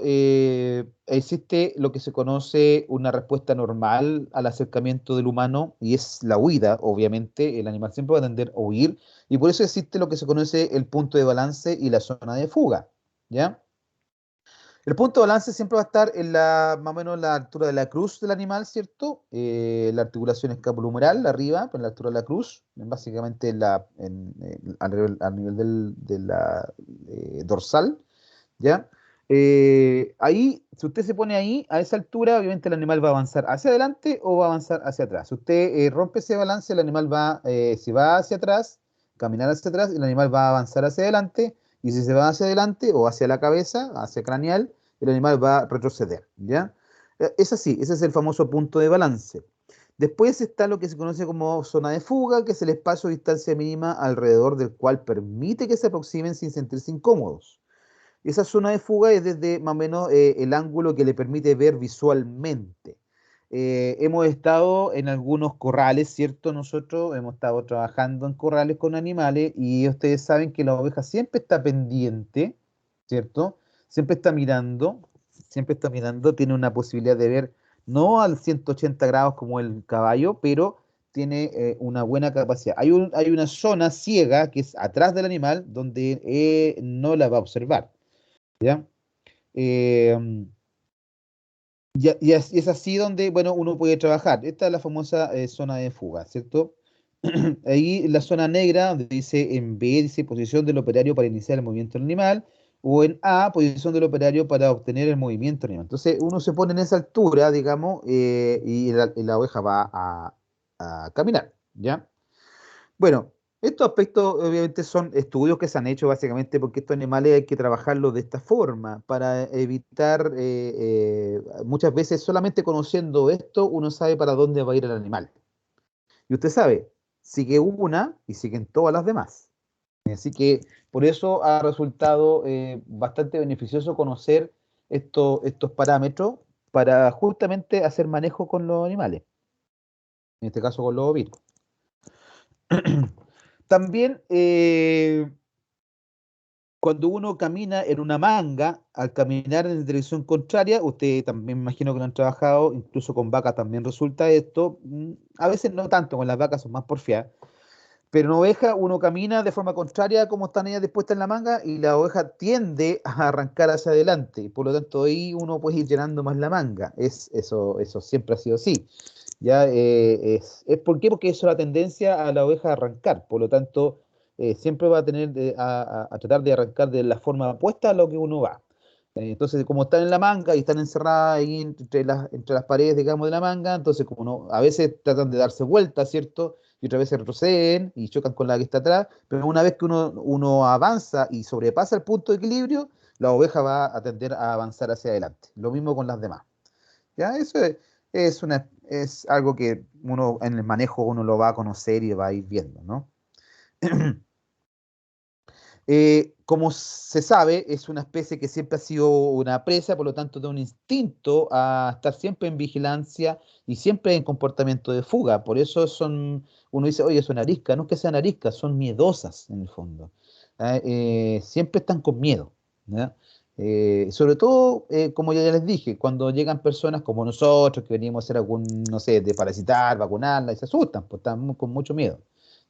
existe lo que se conoce una respuesta normal al acercamiento del humano y es la huida, obviamente. El animal siempre va a tender a huir y por eso existe lo que se conoce el punto de balance y la zona de fuga, ¿ya? El punto de balance siempre va a estar en más o menos la altura de la cruz del animal, ¿cierto? La articulación escapulohumeral, arriba, en la altura de la cruz, básicamente al nivel de la dorsal, ¿ya? Ahí, si usted se pone ahí, a esa altura, obviamente el animal va a avanzar hacia adelante o va a avanzar hacia atrás. Si usted rompe ese balance, el animal si va hacia atrás, caminar hacia atrás, el animal va a avanzar hacia adelante, y si se va hacia adelante o hacia la cabeza, hacia craneal, el animal va a retroceder, ¿ya? Es así, ese es el famoso punto de balance. Después está lo que se conoce como zona de fuga, que es el espacio o distancia mínima alrededor del cual permite que se aproximen sin sentirse incómodos. Esa zona de fuga es desde más o menos el ángulo que le permite ver visualmente. Hemos estado en algunos corrales, ¿cierto? Nosotros hemos estado trabajando en corrales con animales y ustedes saben que la oveja siempre está pendiente, ¿cierto? Siempre está mirando, tiene una posibilidad de ver, no al 180 grados como el caballo, pero tiene una buena capacidad. Hay una zona ciega que es atrás del animal donde no la va a observar. ¿Ya? Eh, y es así donde, bueno, uno puede trabajar. Esta es la famosa zona de fuga, ¿cierto? Ahí la zona negra, donde dice en B, dice posición del operario para iniciar el movimiento animal, o en A, posición del operario para obtener el movimiento animal. Entonces, uno se pone en esa altura, digamos, y la oveja va a caminar, ¿ya? Bueno, estos aspectos obviamente son estudios que se han hecho básicamente porque estos animales hay que trabajarlos de esta forma para evitar, muchas veces solamente conociendo esto uno sabe para dónde va a ir el animal. Y usted sabe, sigue una y siguen todas las demás. Así que por eso ha resultado bastante beneficioso conocer estos parámetros para justamente hacer manejo con los animales, en este caso con los ovinos. También cuando uno camina en una manga, al caminar en dirección contraria, usted también me imagino que lo han trabajado, incluso con vacas también resulta esto, a veces no tanto, con las vacas son más porfiadas, pero en oveja uno camina de forma contraria como están ellas dispuestas en la manga y la oveja tiende a arrancar hacia adelante, y por lo tanto ahí uno puede ir llenando más la manga, eso siempre ha sido así. ¿Ya? ¿Por qué? Porque eso es la tendencia a la oveja a arrancar, por lo tanto, siempre va a tener a tratar de arrancar de la forma opuesta a lo que uno va. Entonces, como están en la manga y están encerradas ahí entre las paredes, digamos, de la manga, entonces como no, a veces tratan de darse vuelta, ¿cierto? Y otras veces retroceden y chocan con la que está atrás, pero una vez que uno avanza y sobrepasa el punto de equilibrio, la oveja va a tender a avanzar hacia adelante. Lo mismo con las demás. ¿Ya? Es algo que uno en el manejo uno lo va a conocer y va a ir viendo, ¿no? Como se sabe, es una especie que siempre ha sido una presa, por lo tanto, de un instinto a estar siempre en vigilancia y siempre en comportamiento de fuga. Por eso uno dice, oye, son ariscas, no es que sean ariscas, son miedosas en el fondo. Siempre están con miedo, ¿ya? Sobre todo, como ya les dije, cuando llegan personas como nosotros que venimos a hacer algún, no sé, de parasitar, vacunarla, y se asustan, pues están con mucho miedo,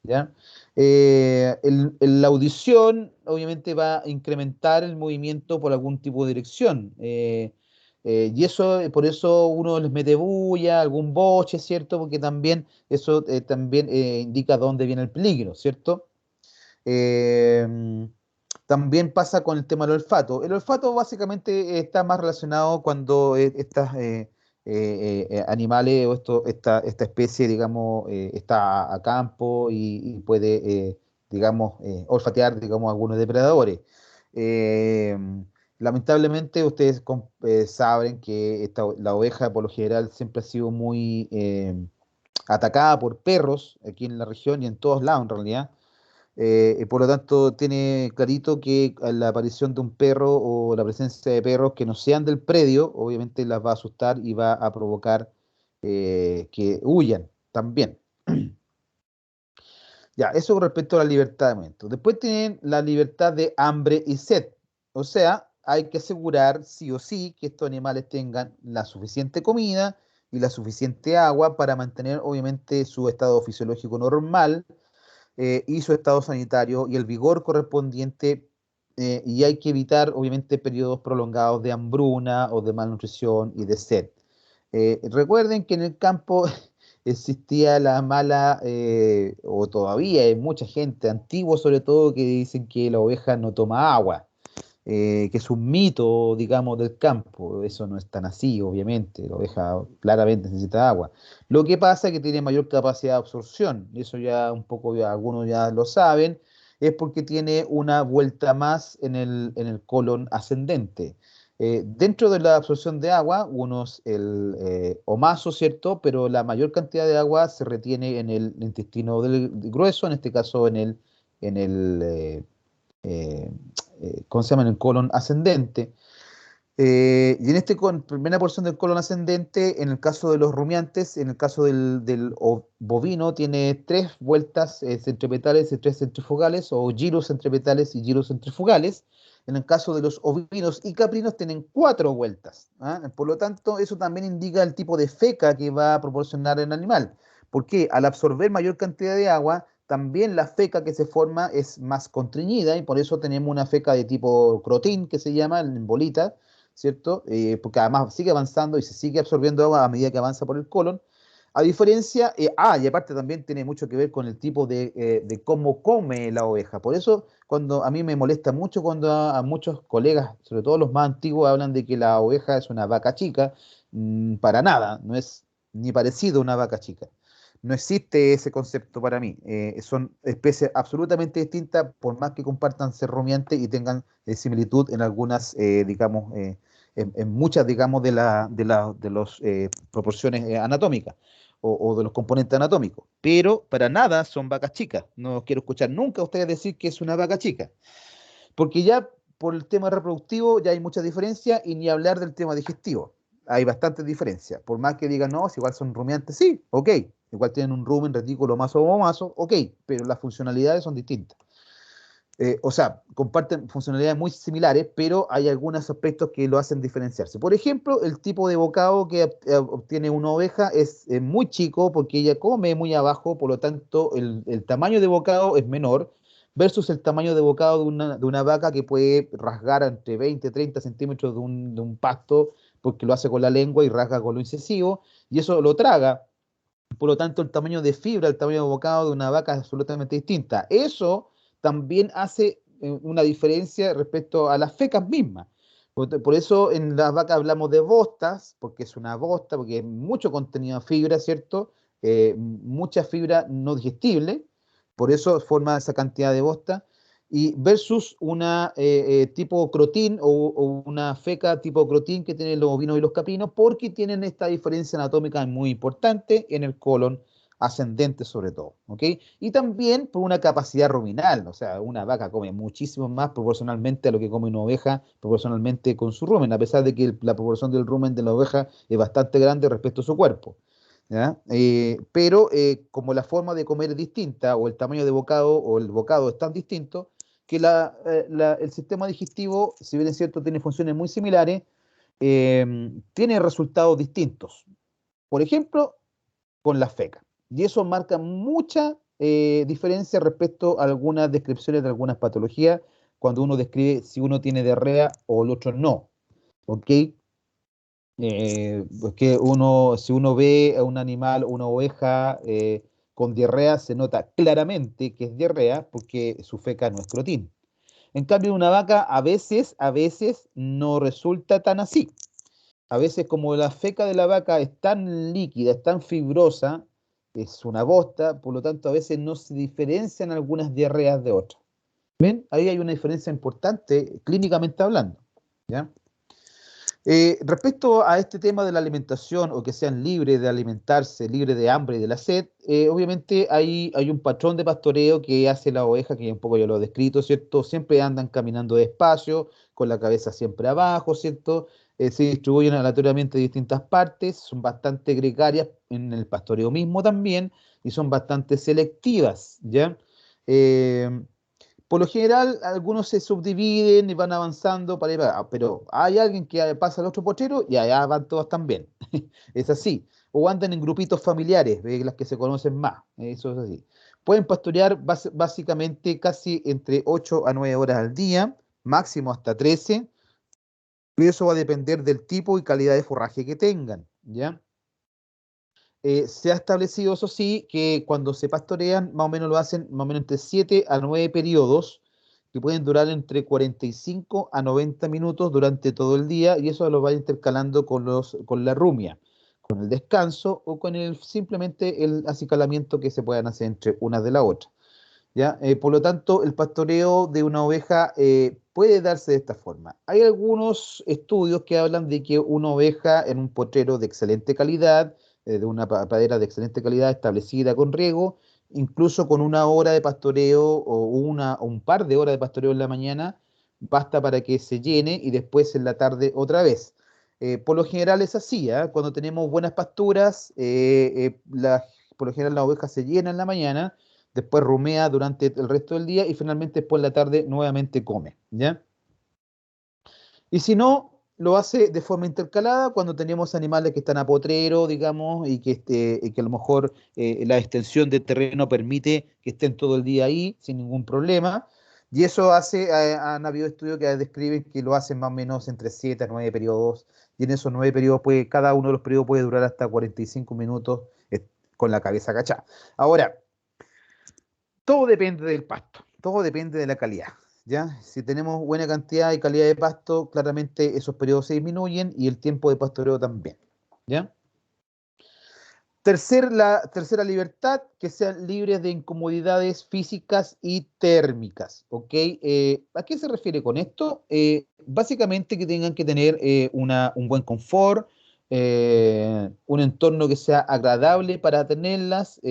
¿ya? La audición obviamente va a incrementar el movimiento por algún tipo de dirección. Y eso, por eso uno les mete bulla, algún boche, ¿cierto? Porque también eso también indica dónde viene el peligro, ¿cierto? Eh, También pasa con el tema del olfato. El olfato básicamente está más relacionado cuando estas animales o esta especie, digamos, está a campo y puede, digamos, olfatear, digamos, algunos depredadores. Eh, Lamentablemente ustedes saben que la oveja por lo general siempre ha sido muy atacada por perros aquí en la región y en todos lados en realidad. Y por lo tanto, tiene clarito que a la aparición de un perro o la presencia de perros que no sean del predio, obviamente las va a asustar y va a provocar que huyan también. Ya, eso con respecto a la libertad de momento. Después tienen la libertad de hambre y sed. O sea, hay que asegurar sí o sí que estos animales tengan la suficiente comida y la suficiente agua para mantener obviamente su estado fisiológico normal y su estado sanitario y el vigor correspondiente, y hay que evitar, obviamente, periodos prolongados de hambruna o de malnutrición y de sed. Recuerden que en el campo existía la mala, o todavía hay mucha gente, antigua sobre todo, que dicen que la oveja no toma agua, que es un mito, digamos, del campo. Eso no es tan así, obviamente. La oveja claramente necesita agua. Lo que pasa es que tiene mayor capacidad de absorción, y eso ya un poco ya, algunos ya lo saben, es porque tiene una vuelta más en el colon ascendente. Dentro de la absorción de agua, unos el omaso, ¿cierto? Pero la mayor cantidad de agua se retiene en el intestino grueso, en este caso en el eh, ¿cómo se llama? En el colon ascendente. Y en primera porción del colon ascendente, en el caso de los rumiantes, en el caso del bovino, tiene 3 vueltas centripetales y 3 centrifugales, o giros centripetales y giros centrifugales. En el caso de los ovinos y caprinos, tienen 4 vueltas. ¿Ah? Por lo tanto, eso también indica el tipo de feca que va a proporcionar el animal. Porque al absorber mayor cantidad de agua, también la feca que se forma es más contrañida y por eso tenemos una feca de tipo crotín, que se llama, en bolita, ¿cierto? Porque además sigue avanzando y se sigue absorbiendo agua a medida que avanza por el colon. A diferencia, y aparte también tiene mucho que ver con el tipo de cómo come la oveja. Por eso, cuando a mí me molesta mucho cuando a muchos colegas, sobre todo los más antiguos, hablan de que la oveja es una vaca chica, para nada, no es ni parecido a una vaca chica. No existe ese concepto para mí. Son especies absolutamente distintas, por más que compartan ser rumiantes y tengan similitud en algunas, digamos, en muchas, digamos, de las proporciones anatómicas o de los componentes anatómicos. Pero para nada son vacas chicas. No quiero escuchar nunca a ustedes decir que es una vaca chica. Porque ya por el tema reproductivo ya hay mucha diferencia y ni hablar del tema digestivo. Hay bastante diferencia. Por más que digan, no, si igual son rumiantes, sí, ok. Igual tienen un rumen, retículo, maso o maso, ok, pero las funcionalidades son distintas. O sea, comparten funcionalidades muy similares, pero hay algunos aspectos que lo hacen diferenciarse. Por ejemplo, el tipo de bocado que obtiene una oveja es muy chico porque ella come muy abajo, por lo tanto el tamaño de bocado es menor versus el tamaño de bocado de una vaca que puede rasgar entre 20 y 30 centímetros de un pasto porque lo hace con la lengua y rasga con lo incisivo y eso lo traga. Por lo tanto, el tamaño de fibra, el tamaño de bocado de una vaca es absolutamente distinta. Eso también hace una diferencia respecto a las fecas mismas. Por eso en las vacas hablamos de bostas, porque es una bosta, porque hay mucho contenido de fibra, ¿cierto? Mucha fibra no digestible, por eso forma esa cantidad de bosta. Y versus una tipo crotín o una feca tipo crotín que tienen los bovinos y los caprinos, porque tienen esta diferencia anatómica muy importante en el colon ascendente sobre todo, ¿ok? Y también por una capacidad ruminal, o sea, una vaca come muchísimo más proporcionalmente a lo que come una oveja, proporcionalmente con su rumen, a pesar de que la proporción del rumen de la oveja es bastante grande respecto a su cuerpo, ¿ya? Pero como la forma de comer es distinta, o el tamaño de bocado, o el bocado es tan distinto, que el sistema digestivo, si bien es cierto, tiene funciones muy similares, tiene resultados distintos. Por ejemplo, con la feca. Y eso marca mucha diferencia respecto a algunas descripciones de algunas patologías, cuando uno describe si uno tiene diarrea o el otro no. ¿Ok? Porque si uno ve a un animal, una oveja con diarrea, se nota claramente que es diarrea porque su feca no es crotín. En cambio, una vaca a veces no resulta tan así. A veces como la feca de la vaca es tan líquida, es tan fibrosa, es una bosta, por lo tanto a veces no se diferencian algunas diarreas de otras. ¿Ven? Ahí hay una diferencia importante clínicamente hablando, ¿ya? Respecto a este tema de la alimentación o que sean libres de alimentarse, libres de hambre y de la sed, obviamente hay un patrón de pastoreo que hace la oveja, que un poco ya lo he descrito, ¿cierto? Siempre andan caminando despacio, con la cabeza siempre abajo, ¿cierto? Se distribuyen aleatoriamente en distintas partes, son bastante gregarias en el pastoreo mismo también y son bastante selectivas, ¿ya? Eh, por lo general, algunos se subdividen y van avanzando para ir pero hay alguien que pasa al otro potrero y allá van todos también. Es así. O andan en grupitos familiares, las que se conocen más. Eso es así. Pueden pastorear básicamente casi entre 8 a 9 horas al día, máximo hasta 13. Y eso va a depender del tipo y calidad de forraje que tengan, ¿ya? Se ha establecido, eso sí, que cuando se pastorean, más o menos lo hacen más o menos entre 7 a 9 periodos, que pueden durar entre 45 a 90 minutos durante todo el día, y eso lo va intercalando con la rumia, con el descanso o con simplemente el acicalamiento que se puedan hacer entre una de la otra. ¿Ya? Por lo tanto, el pastoreo de una oveja puede darse de esta forma. Hay algunos estudios que hablan de que una oveja en un potrero de excelente calidad, de una pradera de excelente calidad establecida con riego, incluso con una hora de pastoreo o un par de horas de pastoreo en la mañana, basta para que se llene y después en la tarde otra vez. Por lo general es así, ¿ah? Cuando tenemos buenas pasturas, por lo general la oveja se llena en la mañana, después rumea durante el resto del día y finalmente después en la tarde nuevamente come, ¿ya? Y si no, lo hace de forma intercalada cuando tenemos animales que están a potrero, digamos, y que a lo mejor la extensión de terreno permite que estén todo el día ahí sin ningún problema. Y eso han habido estudios que describen que lo hacen más o menos entre 7 a 9 periodos, y en esos 9 periodos cada uno de los periodos puede durar hasta 45 minutos con la cabeza agachada. Ahora, todo depende del pasto, todo depende de la calidad, ¿ya? Si tenemos buena cantidad y calidad de pasto, claramente esos periodos se disminuyen y el tiempo de pastoreo también, ¿ya? La tercera libertad, que sean libres de incomodidades físicas y térmicas, ¿ok? ¿A qué se refiere con esto? Básicamente que tengan que tener un buen confort, un entorno que sea agradable para tenerlas.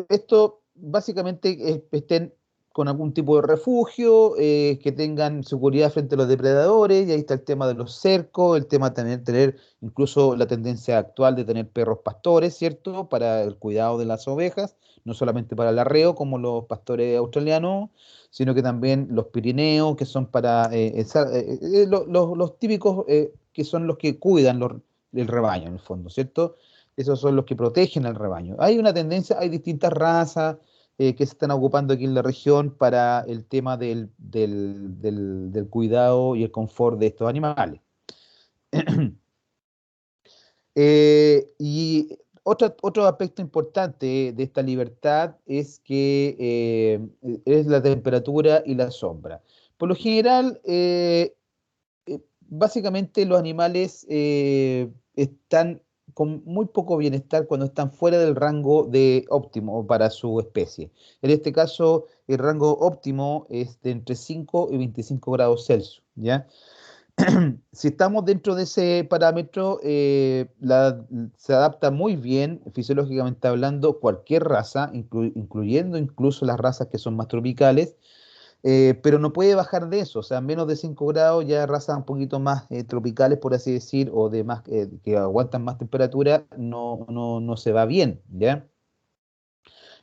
Esto básicamente estén con algún tipo de refugio, que tengan seguridad frente a los depredadores, y ahí está el tema de los cercos, el tema de tener incluso la tendencia actual de tener perros pastores, ¿cierto? Para el cuidado de las ovejas, no solamente para el arreo como los pastores australianos, sino que también los Pirineos, que son para los típicos que son los que cuidan el rebaño en el fondo, ¿cierto? Esos son los que protegen al rebaño. Hay una tendencia, hay distintas razas que se están ocupando aquí en la región para el tema del cuidado y el confort de estos animales. Y otro aspecto importante de esta libertad es que es la temperatura y la sombra. Por lo general, básicamente los animales están con muy poco bienestar cuando están fuera del rango de óptimo para su especie. En este caso, el rango óptimo es de entre 5 y 25 grados Celsius, ¿ya? Si estamos dentro de ese parámetro, se adapta muy bien, fisiológicamente hablando, cualquier raza, incluyendo incluso las razas que son más tropicales, pero no puede bajar de eso, o sea, menos de 5 grados ya razas un poquito más tropicales, por así decir, o de más que aguantan más temperatura, no se va bien, ¿ya?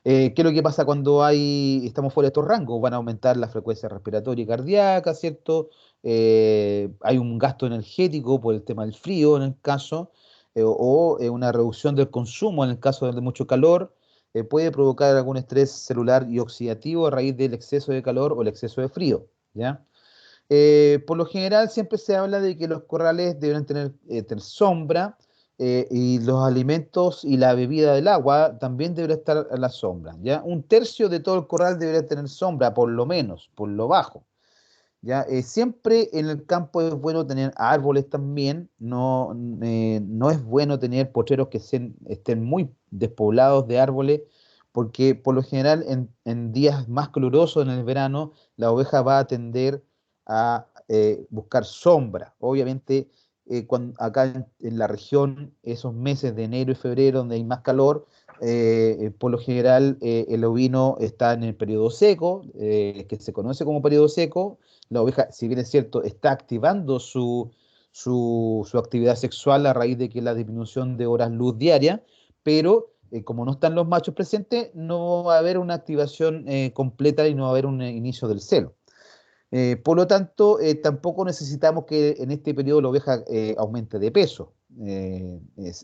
¿Qué es lo que pasa cuando estamos fuera de estos rangos? Van a aumentar la frecuencia respiratoria y cardíaca, ¿cierto? Hay un gasto energético por el tema del frío en el caso, una reducción del consumo en el caso de mucho calor, puede provocar algún estrés celular y oxidativo a raíz del exceso de calor o el exceso de frío, ¿ya? Por lo general siempre se habla de que los corrales deben tener sombra, y los alimentos y la bebida del agua también deberá estar a la sombra, ¿ya? Un tercio de todo el corral debería tener sombra, por lo menos, por lo bajo. ¿Ya? Siempre en el campo es bueno tener árboles también, no es bueno tener potreros que estén muy despoblados de árboles, porque por lo general en días más calurosos en el verano, la oveja va a tender a buscar sombra. Obviamente, acá en la región, esos meses de enero y febrero, donde hay más calor, por lo general el ovino está en el periodo seco, que se conoce como periodo seco. La oveja, si bien es cierto, está activando su actividad sexual a raíz de que la disminución de horas luz diaria, pero como no están los machos presentes, no va a haber una activación completa y no va a haber un inicio del celo. Por lo tanto, tampoco necesitamos que en este periodo la oveja aumente de peso.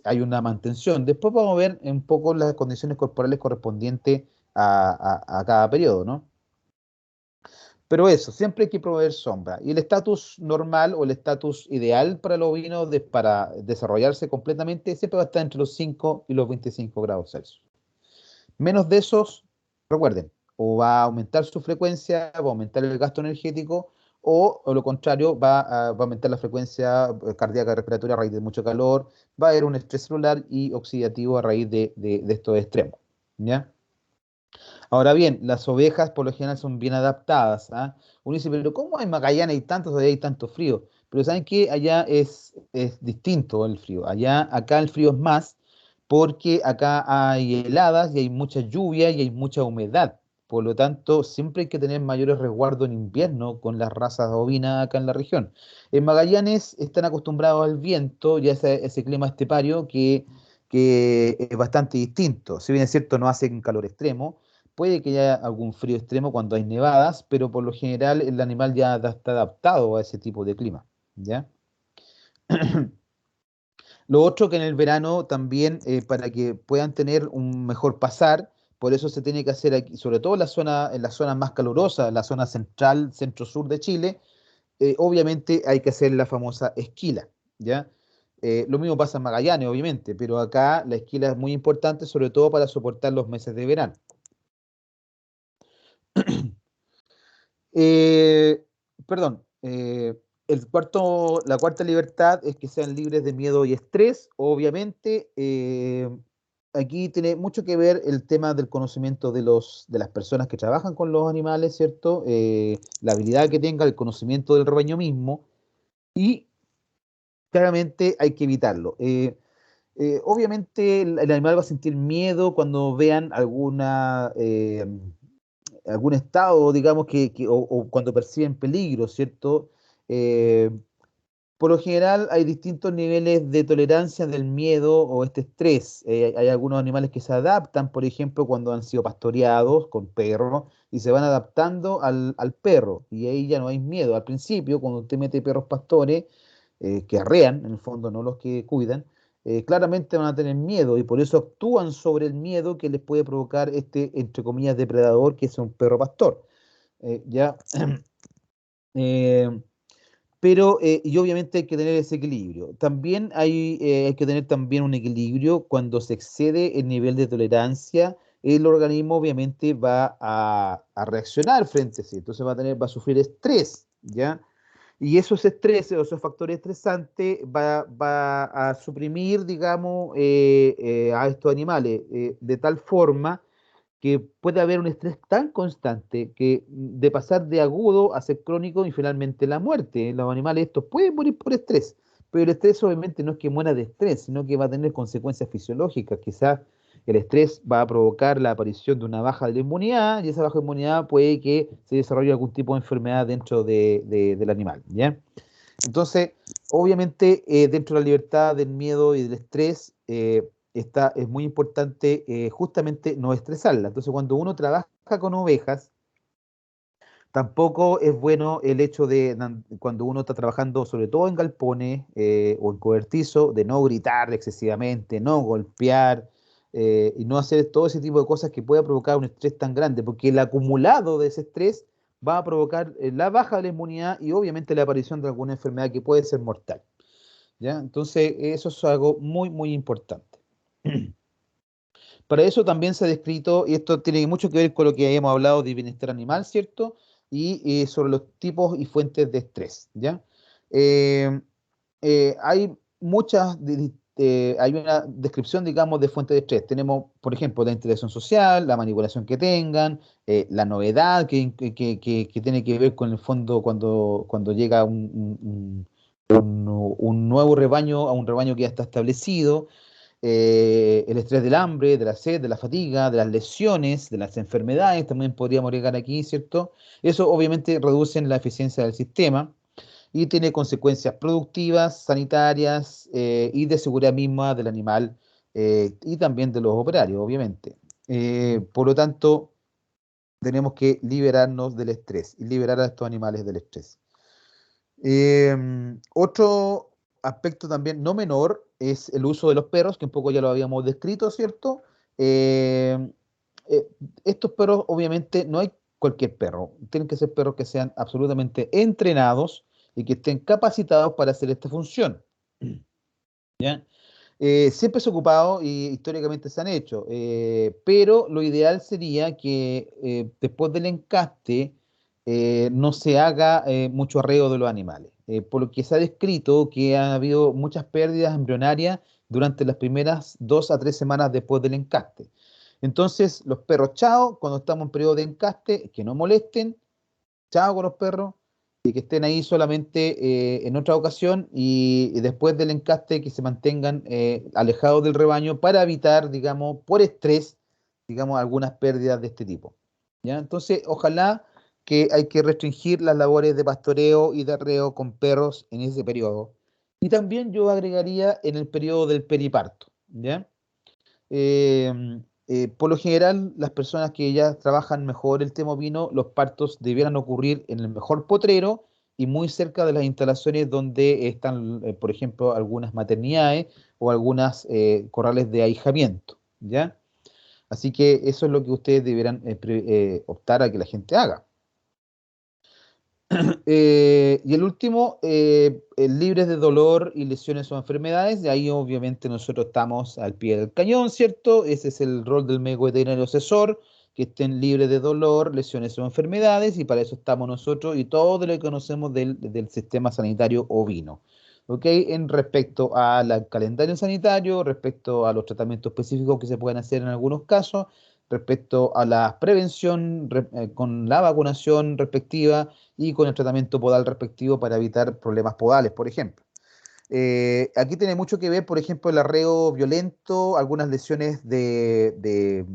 Hay una mantención. Después vamos a ver un poco las condiciones corporales correspondientes a cada periodo, ¿no? Pero eso, siempre hay que proveer sombra. Y el estatus normal o el estatus ideal para el ovino para desarrollarse completamente siempre va a estar entre los 5 y los 25 grados Celsius. Menos de esos, recuerden, o va a aumentar su frecuencia, va a aumentar el gasto energético, o lo contrario, va a aumentar la frecuencia cardíaca respiratoria a raíz de mucho calor, va a haber un estrés celular y oxidativo a raíz de estos extremos. ¿Ya? Ahora bien, las ovejas por lo general son bien adaptadas. ¿Ah? Uno dice, pero ¿cómo en Magallanes hay tantos, todavía hay tanto frío? Pero saben que allá es distinto el frío. Acá el frío es más porque acá hay heladas y hay mucha lluvia y hay mucha humedad. Por lo tanto, siempre hay que tener mayores resguardos en invierno con las razas ovinas acá en la región. En Magallanes están acostumbrados al viento y a ese clima estepario que es bastante distinto. Si bien es cierto, no hace un calor extremo, puede que haya algún frío extremo cuando hay nevadas, pero por lo general el animal ya está adaptado a ese tipo de clima, ¿ya? Lo otro que en el verano también, para que puedan tener un mejor pasar, por eso se tiene que hacer aquí, sobre todo en la zona más calurosa, la zona central, centro-sur de Chile, obviamente hay que hacer la famosa esquila, ¿ya? Lo mismo pasa en Magallanes, obviamente, pero acá la esquila es muy importante, sobre todo para soportar los meses de verano. Eh, Perdón, la cuarta libertad es que sean libres de miedo y estrés. Obviamente, aquí tiene mucho que ver el tema del conocimiento de las personas que trabajan con los animales, ¿cierto? La habilidad que tenga, el conocimiento del rebaño mismo y claramente hay que evitarlo. Obviamente el animal va a sentir miedo cuando vean algún estado, digamos, o cuando perciben peligro, ¿cierto? Eh, por lo general hay distintos niveles de tolerancia del miedo o este estrés. Hay algunos animales que se adaptan, por ejemplo, cuando han sido pastoreados con perros y se van adaptando al perro y ahí ya no hay miedo. Al principio, cuando usted mete perros pastores, que arrean, en el fondo, no los que cuidan, claramente van a tener miedo y por eso actúan sobre el miedo que les puede provocar este, entre comillas, depredador que es un perro pastor. ¿Ya? Eh, y obviamente hay que tener ese equilibrio. También hay que tener también un equilibrio cuando se excede el nivel de tolerancia, el organismo obviamente va a reaccionar frente a eso, entonces va a sufrir estrés, ¿ya? Y esos estreses o esos factores estresantes va a suprimir, digamos, a estos animales de tal forma que puede haber un estrés tan constante que de pasar de agudo a ser crónico y finalmente la muerte. Los animales estos pueden morir por estrés, pero el estrés obviamente no es que muera de estrés, sino que va a tener consecuencias fisiológicas. Quizás el estrés va a provocar la aparición de una baja de la inmunidad y esa baja de inmunidad puede que se desarrolle algún tipo de enfermedad dentro del animal, ¿ya? Entonces, obviamente, dentro de la libertad del miedo y del estrés, es muy importante justamente no estresarla. Entonces, cuando uno trabaja con ovejas, tampoco es bueno el hecho cuando uno está trabajando, sobre todo en galpones o en cobertizo, de no gritar excesivamente, no golpear y no hacer todo ese tipo de cosas que pueda provocar un estrés tan grande, porque el acumulado de ese estrés va a provocar la baja de la inmunidad y obviamente la aparición de alguna enfermedad que puede ser mortal. ¿ya? Entonces, eso es algo muy, muy importante. Para eso también se ha descrito, y esto tiene mucho que ver con lo que habíamos hablado de bienestar animal, ¿cierto? Y sobre los tipos y fuentes de estrés, ¿ya? Eh, hay hay una descripción, digamos, de fuentes de estrés. Tenemos, por ejemplo, la interacción social, la manipulación que tengan, la novedad que tiene que ver con el fondo cuando llega un nuevo rebaño a un rebaño que ya está establecido, el estrés del hambre, de la sed, de la fatiga, de las lesiones, de las enfermedades, también podríamos llegar aquí, ¿cierto? Eso obviamente reduce la eficiencia del sistema y tiene consecuencias productivas, sanitarias y de seguridad misma del animal y también de los operarios, obviamente. Por lo tanto, tenemos que liberarnos del estrés y liberar a estos animales del estrés. Otro aspecto también no menor es el uso de los perros, que un poco ya lo habíamos descrito, ¿cierto? Eh, Estos perros, obviamente, no hay cualquier perro, tienen que ser perros que sean absolutamente entrenados y que estén capacitados para hacer esta función, ¿ya? Siempre se ha ocupado y históricamente se han hecho, pero lo ideal sería que después del encaste no se haga mucho arreo de los animales, por lo que se ha descrito que ha habido muchas pérdidas embrionarias durante las primeras 2 a 3 semanas después del encaste. Entonces, los perros, chao, cuando estamos en periodo de encaste, que no molesten, chao con los perros, y que estén ahí solamente en otra ocasión y después del encaste que se mantengan alejados del rebaño para evitar, digamos, por estrés, digamos, algunas pérdidas de este tipo. ¿Ya? Entonces, ojalá que hay que restringir las labores de pastoreo y de arreo con perros en ese periodo. Y también yo agregaría en el periodo del periparto, ¿ya? Eh, por lo general, las personas que ya trabajan mejor el tema ovino, los partos debieran ocurrir en el mejor potrero y muy cerca de las instalaciones donde están, por ejemplo, algunas maternidades o algunas corrales de ahijamiento, ¿ya? Así que eso es lo que ustedes deberán optar a que la gente haga. Y el último, libres de dolor y lesiones o enfermedades, y ahí obviamente nosotros estamos al pie del cañón, ¿cierto? Ese es el rol del médico veterinario asesor, que estén libres de dolor, lesiones o enfermedades, y para eso estamos nosotros y todo lo que conocemos del sistema sanitario ovino. ¿Ok? En respecto al calendario sanitario, respecto a los tratamientos específicos que se pueden hacer en algunos casos, respecto a la prevención con la vacunación respectiva y con el tratamiento podal respectivo para evitar problemas podales, por ejemplo. Aquí tiene mucho que ver, por ejemplo, el arreo violento, algunas lesiones de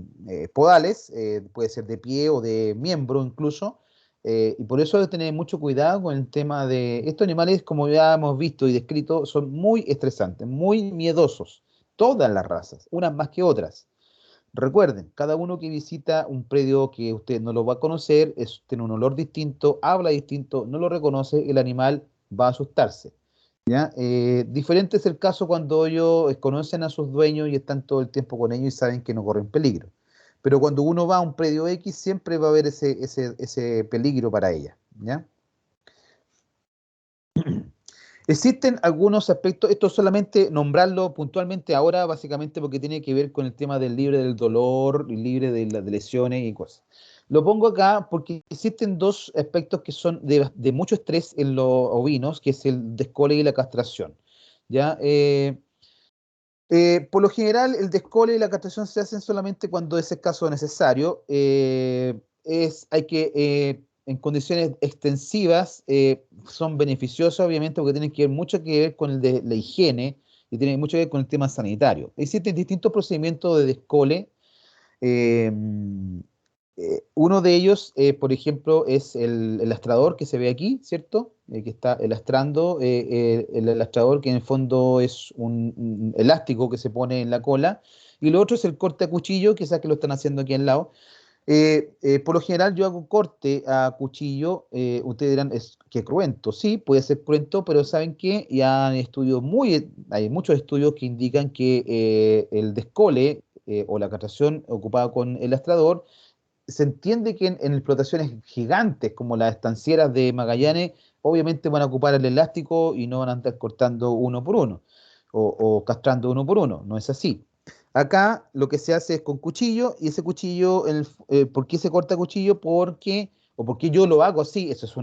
podales, puede ser de pie o de miembro incluso, y por eso hay que tener mucho cuidado con el tema de estos animales, como ya hemos visto y descrito, son muy estresantes, muy miedosos, todas las razas, unas más que otras. Recuerden, cada uno que visita un predio que usted no lo va a conocer, tiene un olor distinto, habla distinto, no lo reconoce, el animal va a asustarse. ¿Ya? Diferente es el caso cuando ellos conocen a sus dueños y están todo el tiempo con ellos y saben que no corren peligro. Pero cuando uno va a un predio X, siempre va a haber ese peligro para ella. ¿Ya? Existen algunos aspectos, esto solamente nombrarlo puntualmente ahora, básicamente porque tiene que ver con el tema del libre del dolor y libre de las lesiones y cosas. Lo pongo acá porque existen dos aspectos que son de mucho estrés en los ovinos, que es el descole y la castración. ¿Ya? Por lo general, el descole y la castración se hacen solamente cuando es escaso necesario. Hay que, en condiciones extensivas, son beneficiosas, obviamente, porque tienen que ver mucho que ver con el de la higiene y tienen mucho que ver con el tema sanitario. Existen distintos procedimientos de descole. eh, Uno de ellos, por ejemplo, es el lastrador que se ve aquí, ¿cierto? Que está lastrando, el lastrador que en el fondo es un elástico que se pone en la cola, y lo otro es el corte a cuchillo, quizás que lo están haciendo aquí al lado. Por lo general yo hago corte a cuchillo, ustedes dirán, es que cruento, sí, puede ser cruento, pero ¿saben qué? Ya hay muchos estudios que indican que el descole o la castración ocupada con el lastrador se entiende que en explotaciones gigantes como las estancieras de Magallanes, obviamente van a ocupar el elástico y no van a andar cortando uno por uno o castrando uno por uno. No es así. Acá lo que se hace es con cuchillo y ese cuchillo, ¿por qué se corta cuchillo? Porque yo lo hago así, eso es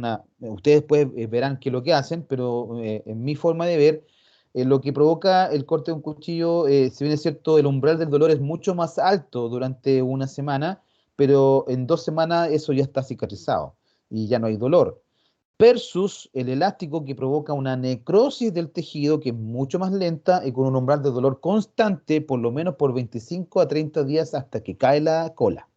ustedes pues verán qué es lo que hacen, pero en mi forma de ver, lo que provoca el corte de un cuchillo, si bien es cierto, el umbral del dolor es mucho más alto durante una semana, pero en 2 semanas eso ya está cicatrizado y ya no hay dolor. Versus el elástico que provoca una necrosis del tejido que es mucho más lenta y con un umbral de dolor constante, por lo menos por 25 a 30 días hasta que cae la cola.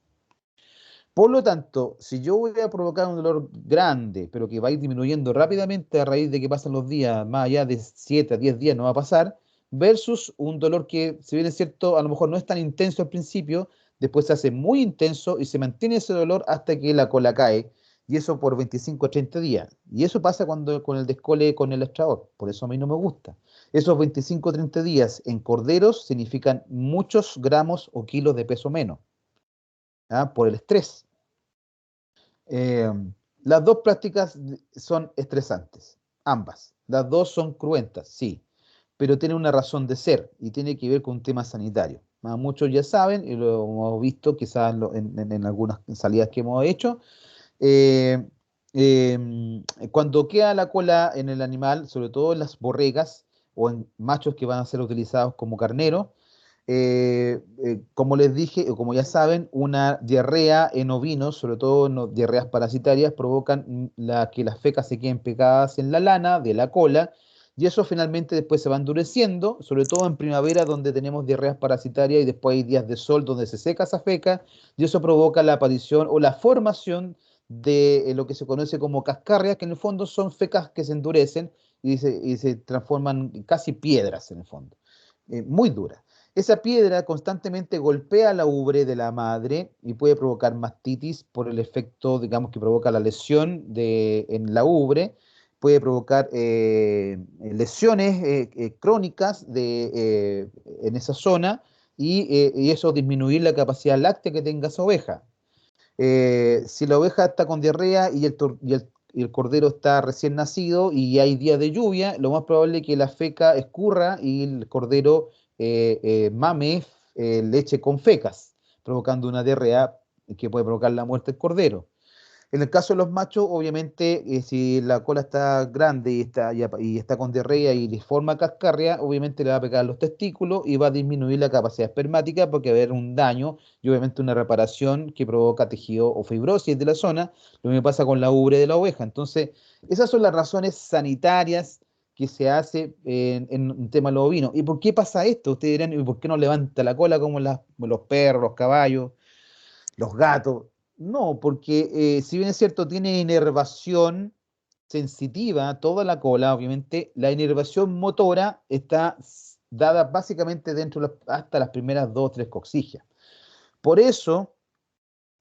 Por lo tanto, si yo voy a provocar un dolor grande, pero que va a ir disminuyendo rápidamente a raíz de que pasan los días, más allá de 7 a 10 días no va a pasar, versus un dolor que, si bien es cierto, a lo mejor no es tan intenso al principio, después se hace muy intenso y se mantiene ese dolor hasta que la cola cae, y eso por 25 a 30 días. Y eso pasa cuando con el descole con el extraor, por eso a mí no me gusta. Esos 25 a 30 días en corderos significan muchos gramos o kilos de peso menos, ¿ah? Por el estrés. Eh, las dos prácticas son estresantes, ambas. Las dos son cruentas, sí, pero tienen una razón de ser y tiene que ver con un tema sanitario. Muchos ya saben, y lo hemos visto quizás en algunas salidas que hemos hecho, eh, cuando queda la cola en el animal, sobre todo en las borregas o en machos que van a ser utilizados como carneros, como les dije, o como ya saben, una diarrea en ovinos, sobre todo diarreas parasitarias, provocan que las fecas se queden pegadas en la lana de la cola, y eso finalmente después se va endureciendo, sobre todo en primavera donde tenemos diarreas parasitarias y después hay días de sol donde se seca esa feca, y eso provoca la aparición o la formación de lo que se conoce como cascarrias, que en el fondo son fecas que se endurecen y se transforman en casi piedras en el fondo, muy duras. Esa piedra constantemente golpea la ubre de la madre y puede provocar mastitis por el efecto, digamos, que provoca la lesión en la ubre, puede provocar lesiones crónicas en esa zona y eso disminuir la capacidad láctea que tenga esa oveja. Si la oveja está con diarrea y el cordero está recién nacido y hay días de lluvia, lo más probable es que la feca escurra y el cordero mame leche con fecas, provocando una diarrea que puede provocar la muerte del cordero. En el caso de los machos, obviamente, si la cola está grande y está con diarrea y le forma cascarria, obviamente le va a pegar los testículos y va a disminuir la capacidad espermática porque va a haber un daño y obviamente una reparación que provoca tejido o fibrosis de la zona, lo mismo pasa con la ubre de la oveja. Entonces, esas son las razones sanitarias que se hace en un tema de los ovinos. ¿Y por qué pasa esto? Ustedes dirán, ¿y por qué no levanta la cola como los perros, los caballos, los gatos? No, porque si bien es cierto, tiene inervación sensitiva toda la cola, obviamente, la inervación motora está dada básicamente hasta las primeras 2 o 3 coxillas. Por eso,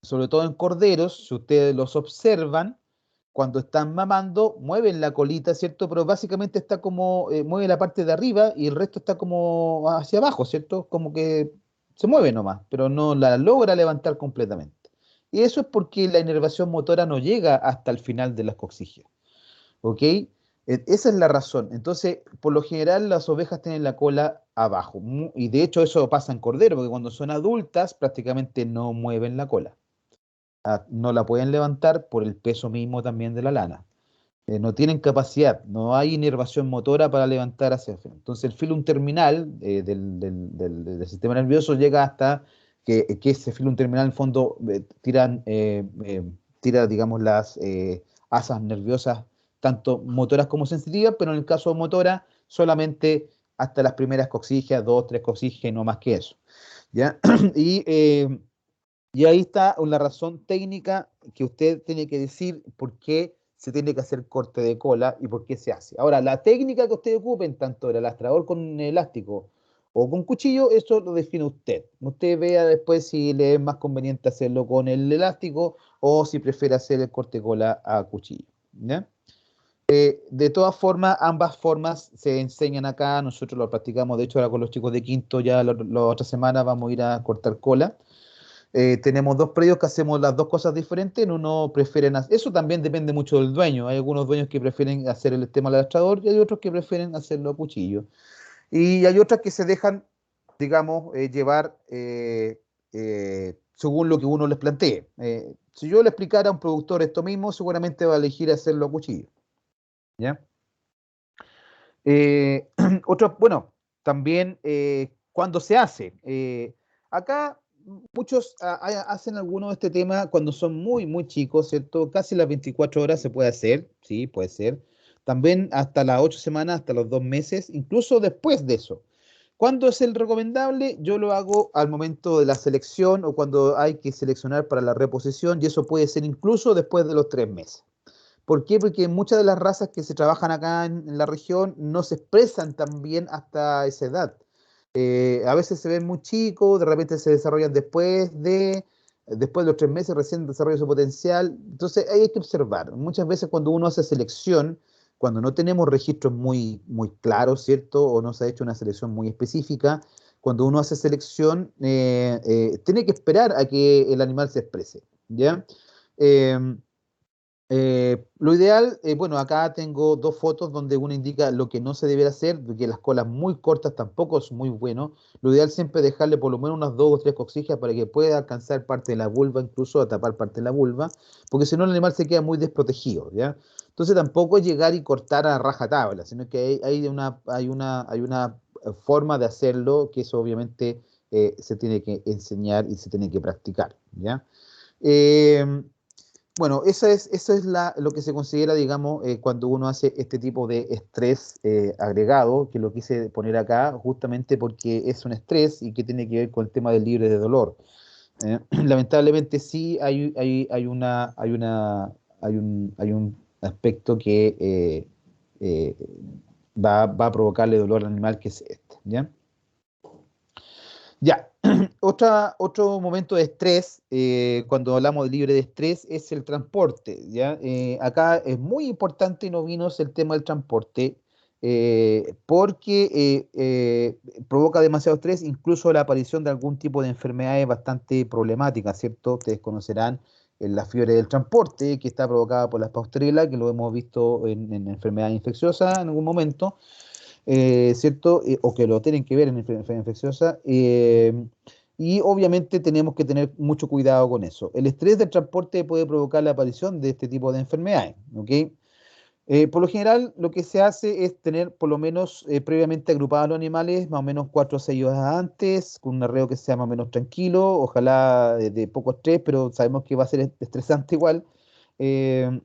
sobre todo en corderos, si ustedes los observan, cuando están mamando, mueven la colita, ¿cierto? Pero básicamente está como, mueve la parte de arriba y el resto está como hacia abajo, ¿cierto? Como que se mueve nomás, pero no la logra levantar completamente. Y eso es porque la inervación motora no llega hasta el final de las coxillas, ¿ok? Esa es la razón. Entonces, por lo general, las ovejas tienen la cola abajo. Y de hecho eso pasa en cordero, porque cuando son adultas prácticamente no mueven la cola. No la pueden levantar por el peso mismo también de la lana. No tienen capacidad, no hay inervación motora para levantar hacia afuera. Entonces el filum terminal del sistema nervioso llega hasta que ese filum terminal en el fondo tira, digamos, las asas nerviosas, tanto motoras como sensitivas, pero en el caso de motora solamente hasta las primeras coxillas, 2, 3 coxillas, no más que eso. ¿Ya? Y ahí está la razón técnica que usted tiene que decir por qué se tiene que hacer corte de cola y por qué se hace. Ahora, la técnica que usted ocupen, tanto el lastrador con elástico o con cuchillo, eso lo define usted. Usted vea después si le es más conveniente hacerlo con el elástico o si prefiere hacer el corte de cola a cuchillo, ¿ya? De todas formas, ambas formas se enseñan acá, nosotros lo practicamos, de hecho ahora con los chicos de quinto ya la otra semana vamos a ir a cortar cola. Tenemos dos predios que hacemos las dos cosas diferentes. En uno prefieren eso también depende mucho del dueño. Hay algunos dueños que prefieren hacer el tema lastrador y hay otros que prefieren hacerlo a cuchillo. Y hay otras que se dejan, digamos, llevar según lo que uno les plantee. Si yo le explicara a un productor esto mismo, seguramente va a elegir hacerlo a cuchillo. ¿Ya? Bueno, también cuando se hace. Acá muchos hacen algunos de este tema cuando son muy, muy chicos, ¿cierto? Casi las 24 horas se puede hacer, sí, puede ser. También hasta las 8 semanas, hasta los 2 meses, incluso después de eso. ¿Cuándo es el recomendable? Yo lo hago al momento de la selección o cuando hay que seleccionar para la reposición y eso puede ser incluso después de los 3 meses. ¿Por qué? Porque muchas de las razas que se trabajan acá en la región no se expresan tan bien hasta esa edad. A veces se ven muy chicos, de repente se desarrollan después de los 3 meses recién desarrolla su potencial. Entonces ahí hay que observar. Muchas veces cuando uno hace selección, cuando no tenemos registros muy, muy claros, ¿cierto? O no se ha hecho una selección muy específica, cuando uno hace selección, tiene que esperar a que el animal se exprese, ¿ya? Eh, lo ideal, bueno, acá tengo dos fotos donde uno indica lo que no se debería hacer, que las colas muy cortas tampoco es muy bueno. Lo ideal siempre es dejarle por lo menos unas 2 o 3 coxillas para que pueda alcanzar parte de la vulva, incluso a tapar parte de la vulva, porque si no el animal se queda muy desprotegido, ¿ya? Entonces tampoco es llegar y cortar a rajatabla, sino que hay una forma de hacerlo que eso obviamente se tiene que enseñar y se tiene que practicar, ¿ya? Eh, bueno, eso es lo que se considera, digamos, cuando uno hace este tipo de estrés agregado, que lo quise poner acá justamente porque es un estrés y que tiene que ver con el tema del libre de dolor. Lamentablemente sí hay un aspecto que eh, va a provocarle dolor al animal, que es este, ¿ya? Ya, otro momento de estrés, cuando hablamos de libre de estrés, es el transporte, ¿ya? Acá es muy importante en ovinos el tema del transporte, porque provoca demasiado estrés, incluso la aparición de algún tipo de enfermedades bastante problemáticas, ¿cierto? Ustedes conocerán la fiebre del transporte, que está provocada por la Pasteurella, que lo hemos visto en enfermedades infecciosas en algún momento, ¿cierto? O que lo tienen que ver en enfermedad infecciosa. Y obviamente tenemos que tener mucho cuidado con eso. El estrés del transporte puede provocar la aparición de este tipo de enfermedades, ¿ok? Por lo general, lo que se hace es tener por lo menos previamente agrupados los animales, más o menos 4 o 6 horas antes, con un arreo que sea más o menos tranquilo, ojalá de poco estrés, pero sabemos que va a ser estresante igual. Eh,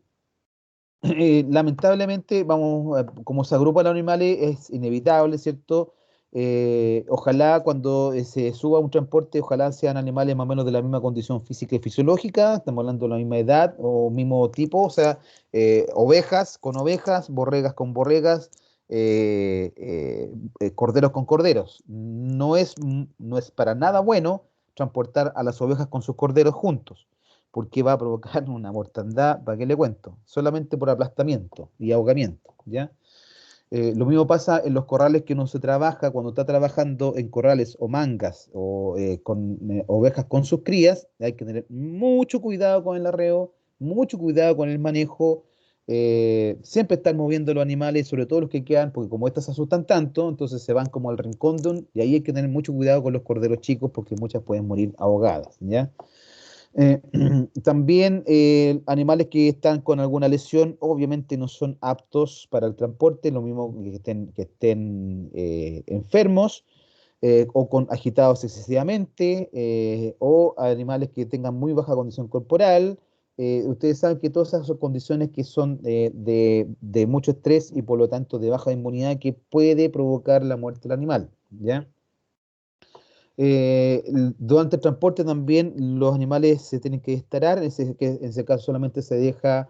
Lamentablemente, vamos, como se agrupan los animales, es inevitable, ¿cierto? Ojalá cuando se suba un transporte, ojalá sean animales más o menos de la misma condición física y fisiológica, estamos hablando de la misma edad o mismo tipo, o sea, ovejas con ovejas, borregas con borregas, corderos con corderos. No es para nada bueno transportar a las ovejas con sus corderos juntos porque va a provocar una mortandad, ¿para qué le cuento? Solamente por aplastamiento y ahogamiento, ¿ya? Lo mismo pasa en los corrales que uno se trabaja, cuando está trabajando en corrales o mangas o con ovejas con sus crías, hay que tener mucho cuidado con el arreo, mucho cuidado con el manejo, siempre estar moviendo los animales, sobre todo los que quedan, porque como estas se asustan tanto, entonces se van como al rincón y ahí hay que tener mucho cuidado con los corderos chicos porque muchas pueden morir ahogadas, ¿ya? Eh, También animales que están con alguna lesión obviamente no son aptos para el transporte, lo mismo que estén enfermos o agitados excesivamente o animales que tengan muy baja condición corporal. Ustedes saben que todas esas son condiciones que son de mucho estrés y por lo tanto de baja inmunidad que puede provocar la muerte del animal, ¿ya? Durante el transporte también los animales se tienen que estarar, en ese caso solamente se deja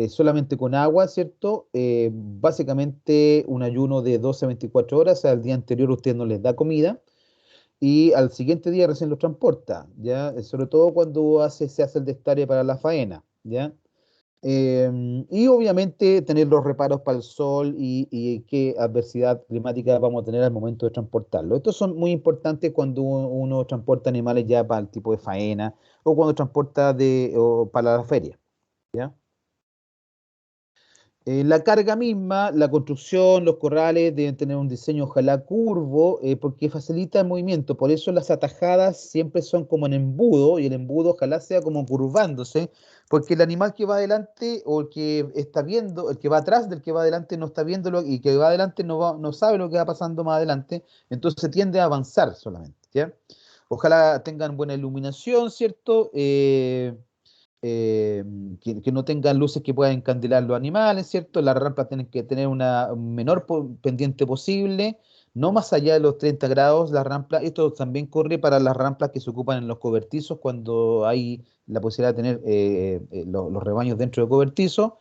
solamente con agua, ¿cierto? Básicamente un ayuno de 12 a 24 horas, al día anterior usted no les da comida y al siguiente día recién los transporta, ¿ya? Sobre todo cuando se hace el destalle para la faena, ¿ya? Y obviamente tener los reparos para el sol y qué adversidad climática vamos a tener al momento de transportarlo. Estos son muy importantes cuando uno transporta animales ya para el tipo de faena o cuando transporta o para la feria, ¿ya? La carga misma, la construcción, los corrales deben tener un diseño ojalá curvo porque facilita el movimiento. Por eso las atajadas siempre son como en embudo y el embudo ojalá sea como curvándose porque el animal que va adelante o el que está viendo, el que va atrás del que va adelante no está viéndolo y que va adelante no sabe lo que va pasando más adelante, entonces tiende a avanzar solamente, ¿ya? Ojalá tengan buena iluminación, ¿cierto? eh, que no tengan luces que puedan encandilar los animales, ¿cierto? Las rampas tienen que tener una menor pendiente posible, no más allá de los 30 grados la rampa. Esto también corre para las rampas que se ocupan en los cobertizos cuando hay la posibilidad de tener los rebaños dentro de cobertizo.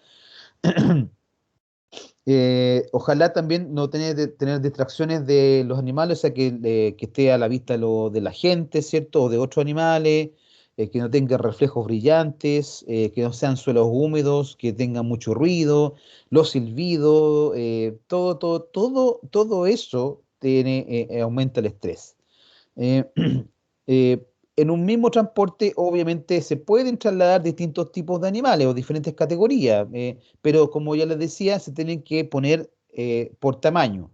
Ojalá también no tener distracciones de los animales, o sea, que esté a la vista de la gente, ¿cierto? O de otros animales, que no tenga reflejos brillantes, que no sean suelos húmedos, que tengan mucho ruido, los silbidos, todo eso aumenta el estrés. Eh, eh, en un mismo transporte, obviamente, se pueden trasladar distintos tipos de animales o diferentes categorías, pero como ya les decía, se tienen que poner por tamaño.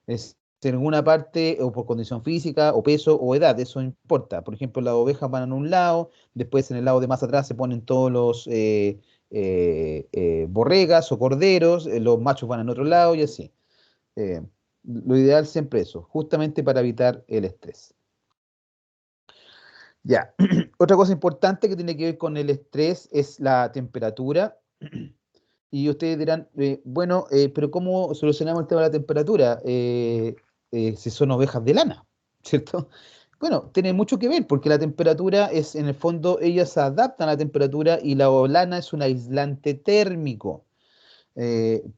En alguna parte, o por condición física, o peso, o edad, eso no importa. Por ejemplo, las ovejas van en un lado, después en el lado de más atrás se ponen todos los borregas o corderos, los machos van en otro lado y así. Eh, lo ideal siempre eso, justamente para evitar el estrés. Ya, otra cosa importante que tiene que ver con el estrés es la temperatura. Y ustedes dirán, bueno, pero ¿cómo solucionamos el tema de la temperatura? Si son ovejas de lana, ¿cierto? Bueno, tiene mucho que ver porque la temperatura es, en el fondo, ellas se adaptan a la temperatura y la lana es un aislante térmico,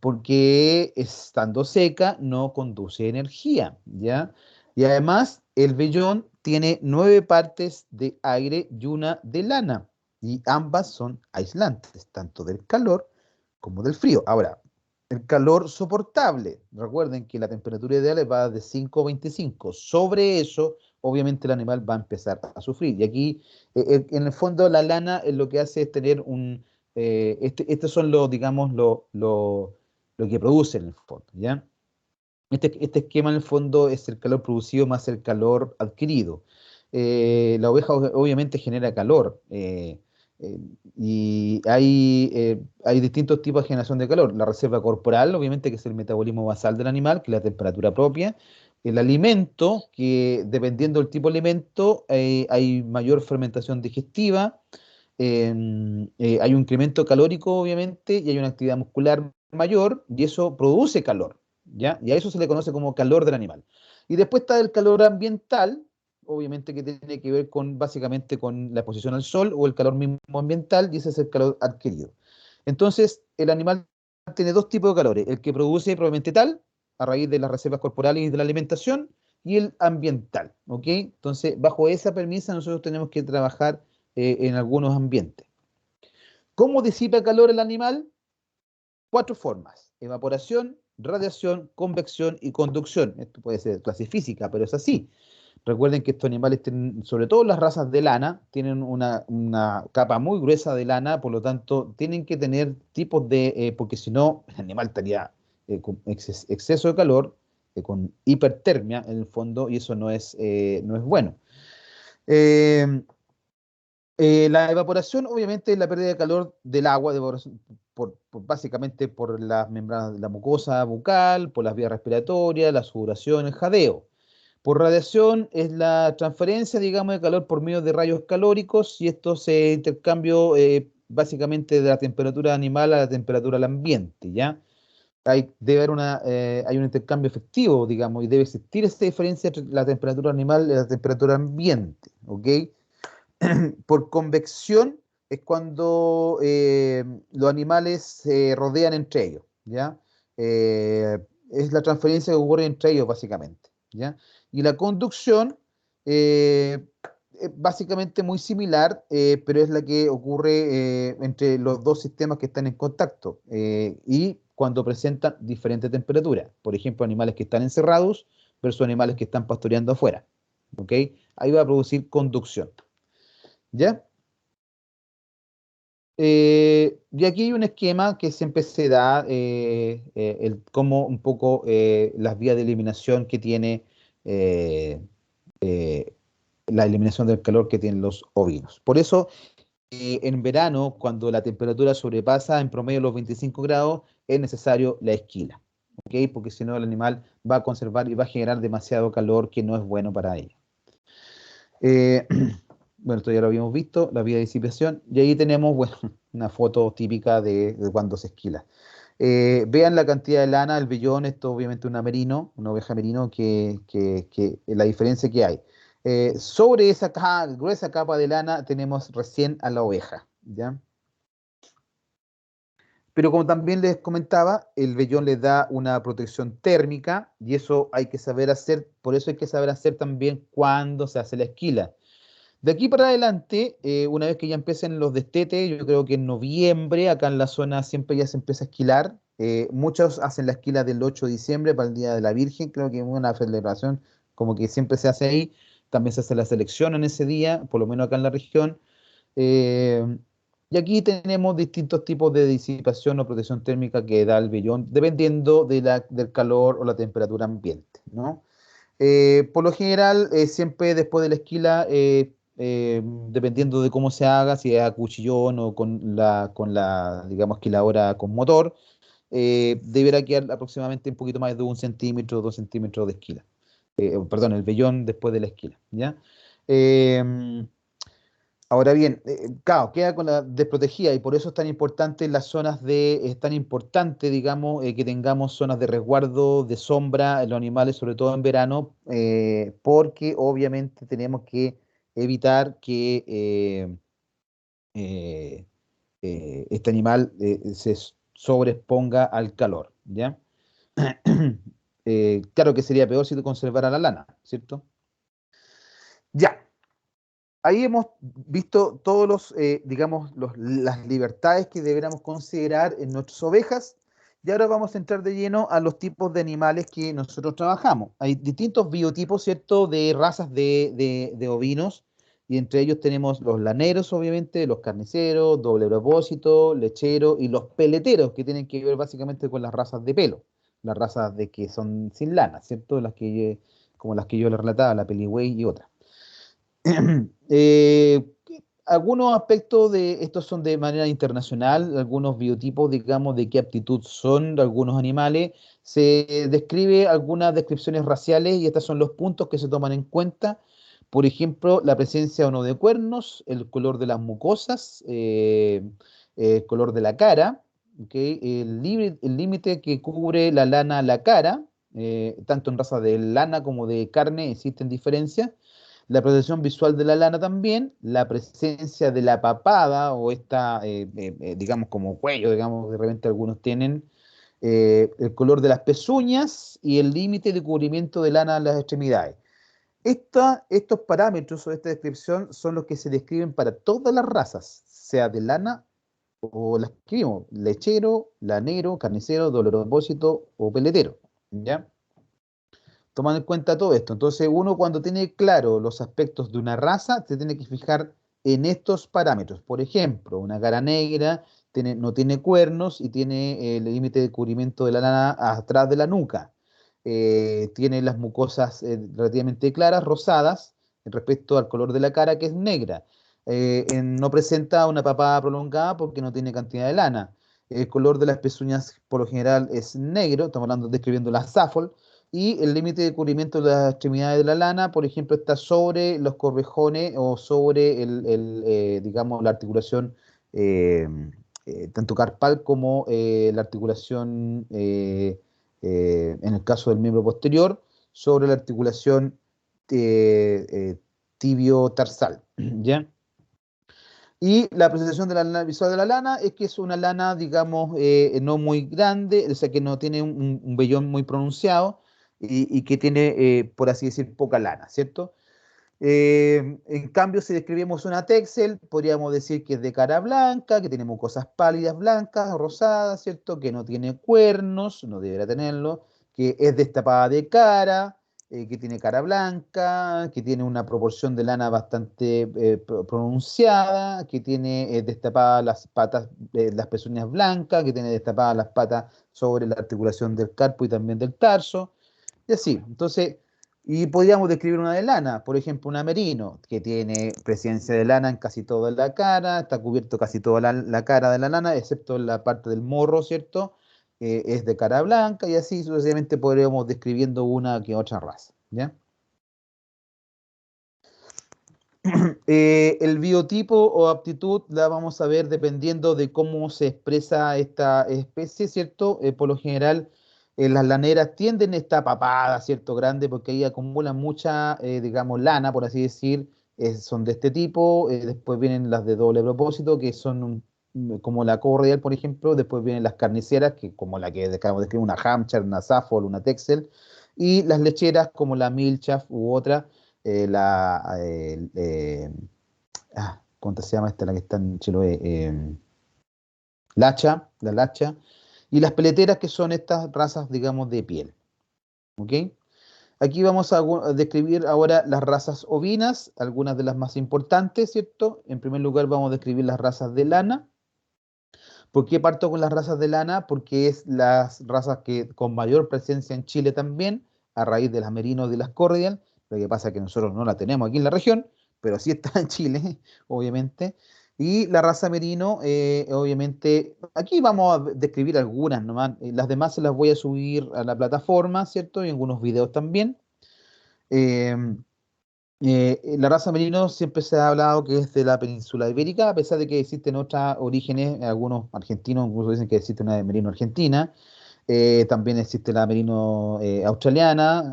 porque estando seca no conduce energía, ¿ya? Y además el vellón tiene 9 partes de aire y una de lana, y ambas son aislantes, tanto del calor como del frío. Ahora, el calor soportable, recuerden que la temperatura ideal va de 5 a 25, sobre eso obviamente el animal va a empezar a sufrir, y aquí en el fondo la lana lo que hace es tener estos son los, digamos, lo que produce en el fondo, ¿ya? Este esquema en el fondo es el calor producido más el calor adquirido. La oveja obviamente genera calor eh, y hay distintos tipos de generación de calor. La reserva corporal, obviamente, que es el metabolismo basal del animal, que es la temperatura propia. El alimento, que dependiendo del tipo de alimento, hay mayor fermentación digestiva. Hay un incremento calórico, obviamente, y hay una actividad muscular mayor, y eso produce calor, ¿ya? Y a eso se le conoce como calor del animal. Y después está el calor ambiental, obviamente que tiene que ver básicamente con la exposición al sol o el calor mismo ambiental, y ese es el calor adquirido. Entonces, el animal tiene dos tipos de calores, el que produce probablemente tal, a raíz de las reservas corporales y de la alimentación, y el ambiental, ¿ok? Entonces, bajo esa premisa, nosotros tenemos que trabajar en algunos ambientes. ¿Cómo disipa calor el animal? 4 formas: evaporación, radiación, convección y conducción. Esto puede ser clase física, pero es así. Recuerden que estos animales, sobre todo las razas de lana, tienen una capa muy gruesa de lana, por lo tanto, tienen que tener tipos porque si no, el animal estaría con exceso de calor, con hipertermia en el fondo, y eso no es bueno. Eh, la evaporación, obviamente, es la pérdida de calor del agua, básicamente por las membranas de la mucosa bucal, por las vías respiratorias, la sudoración, el jadeo. Por radiación es la transferencia, digamos, de calor por medio de rayos calóricos, y esto se intercambio básicamente de la temperatura animal a la temperatura del ambiente, ¿ya? Hay un intercambio efectivo, digamos, y debe existir esta diferencia entre la temperatura animal y la temperatura ambiente, ¿ok? Por convección es cuando los animales se rodean entre ellos, ¿ya? Es la transferencia que ocurre entre ellos, básicamente, ¿ya? Y la conducción, eh, básicamente muy similar, pero es la que ocurre entre los dos sistemas que están en contacto y cuando presentan diferentes temperaturas. Por ejemplo, animales que están encerrados versus animales que están pastoreando afuera. ¿Ok? Ahí va a producir conducción. ¿Ya? Y aquí hay un esquema que siempre se da, como un poco las vías de eliminación que tiene eh, eh, la eliminación del calor que tienen los ovinos. Por eso, en verano, cuando la temperatura sobrepasa en promedio los 25 grados, es necesario la esquila, ¿ok? Porque si no el animal va a conservar y va a generar demasiado calor que no es bueno para ella. Eh, bueno, esto ya lo habíamos visto, la vía de disipación, y ahí tenemos, bueno, una foto típica de cuando se esquila. Vean la cantidad de lana, el vellón, esto obviamente una merino, una oveja merino, que la diferencia que hay. Sobre esa gruesa capa de lana tenemos recién a la oveja, ¿ya? Pero como también les comentaba, el vellón le da una protección térmica y eso hay que saber hacer, por eso hay que saber hacer también cuando se hace la esquila. De aquí para adelante, una vez que ya empiecen los destetes, yo creo que en noviembre, acá en la zona siempre ya se empieza a esquilar. Muchos hacen la esquila del 8 de diciembre para el Día de la Virgen, creo que es una celebración como que siempre se hace ahí. También se hace la selección en ese día, por lo menos acá en la región. Eh, y aquí tenemos distintos tipos de disipación o protección térmica que da el vellón, dependiendo del calor o la temperatura ambiente, ¿no? Por lo general, siempre después de la esquila, dependiendo de cómo se haga, si es a cuchillón o con la, digamos, esquiladora con motor, deberá quedar aproximadamente un poquito más de 1 centímetro, 2 centímetros de esquila. Perdón, el vellón después de la esquila, ¿ya? Eh, Ahora bien, claro, queda con la desprotegida y por eso es tan importante las zonas es tan importante, digamos, que tengamos zonas de resguardo, de sombra en los animales, sobre todo en verano, porque obviamente tenemos que evitar que eh, este animal se sobreexponga al calor, ¿ya? Claro que sería peor si te conservara la lana, ¿cierto? Ya. Ahí hemos visto todos digamos, las libertades que deberíamos considerar en nuestras ovejas. Y ahora vamos a entrar de lleno a los tipos de animales que nosotros trabajamos. Hay distintos biotipos, ¿cierto?, de razas de ovinos. Y entre ellos tenemos los laneros, obviamente, los carniceros, doble propósito, lechero y los peleteros, que tienen que ver básicamente con las razas de pelo. Las razas de que son sin lana, ¿cierto? Como las que yo les relataba, la peligüey y otras. Eh, Algunos aspectos de estos son de manera internacional, algunos biotipos, digamos, de qué aptitud son de algunos animales. Se describe algunas descripciones raciales y estos son los puntos que se toman en cuenta. Por ejemplo, la presencia o no de cuernos, el color de las mucosas, el color de la cara, ¿ok? El límite que cubre la lana a la cara, tanto en raza de lana como de carne existen diferencias. La protección visual de la lana también, la presencia de la papada o digamos, como cuello, digamos, de repente algunos tienen, el color de las pezuñas y el límite de cubrimiento de lana en las extremidades. Estos parámetros o esta descripción son los que se describen para todas las razas, sea de lana o las que vimos, lechero, lanero, carnicero, dolorobósito o peletero, ¿ya? Tomando en cuenta todo esto. Entonces, uno cuando tiene claro los aspectos de una raza, se tiene que fijar en estos parámetros. Por ejemplo, una cara negra no tiene cuernos y tiene el límite de cubrimiento de la lana atrás de la nuca. Tiene las mucosas relativamente claras, rosadas, respecto al color de la cara, que es negra. No presenta una papada prolongada porque no tiene cantidad de lana. El color de las pezuñas, por lo general, es negro. Estamos hablando, describiendo la Saffold y el límite de cubrimiento de las extremidades de la lana, por ejemplo, está sobre los corvejones o sobre digamos, la articulación eh, tanto carpal como la articulación, en el caso del miembro posterior, sobre la articulación tibio-tarsal, ¿ya? Y la apreciación de la lana visual de la lana es que es una lana, digamos, no muy grande, o sea, que no tiene un vellón muy pronunciado y que tiene, por así decir, poca lana, ¿cierto? En cambio, si describimos una Texel, podríamos decir que es de cara blanca, que tiene mucosas pálidas blancas, rosadas, ¿cierto? Que no tiene cuernos, no debería tenerlo, que es destapada de cara, que tiene cara blanca, que tiene una proporción de lana bastante pronunciada, que tiene destapadas las patas, las pezuñas blancas, que tiene destapadas las patas sobre la articulación del carpo y también del tarso, y así. Entonces, y podríamos describir una de lana, por ejemplo, una merino, que tiene presencia de lana en casi toda la cara, está cubierto casi toda la cara de la lana, excepto en la parte del morro, ¿cierto? Es de cara blanca y así sucesivamente podríamos describiendo una que otra raza, ¿ya? El biotipo o aptitud la vamos a ver dependiendo de cómo se expresa esta especie, ¿cierto? Por lo general, las laneras tienden a estar papadas, ¿cierto? Grande, porque ahí acumulan mucha, digamos, lana, por así decir, son de este tipo. Después vienen las de doble propósito, que son como la cordial, por ejemplo. Después vienen las carniceras, que como la que acabamos de describir, una Hampshire, una Suffolk, una Texel. Y las lecheras, como la Milchaff u otra la ¿cómo se llama esta? La que está en Chiloé, Lacha, la Lacha, y las peleteras que son estas razas, digamos, de piel. ¿Ok? Aquí vamos a describir ahora las razas ovinas, algunas de las más importantes, ¿cierto? En primer lugar vamos a describir las razas de lana. ¿Por qué parto con las razas de lana? Porque es las razas que con mayor presencia en Chile también, a raíz de las merinos y las cordial. Lo que pasa es que nosotros no la tenemos aquí en la región, pero sí está en Chile, obviamente. Y la raza merino, obviamente, aquí vamos a describir algunas nomás. Las demás se las voy a subir a la plataforma, ¿cierto? Y algunos videos también. Eh, la raza merino siempre se ha hablado que es de la península ibérica, a pesar de que existen otros orígenes, algunos argentinos incluso dicen que existe una de merino argentina, también existe la merino australiana,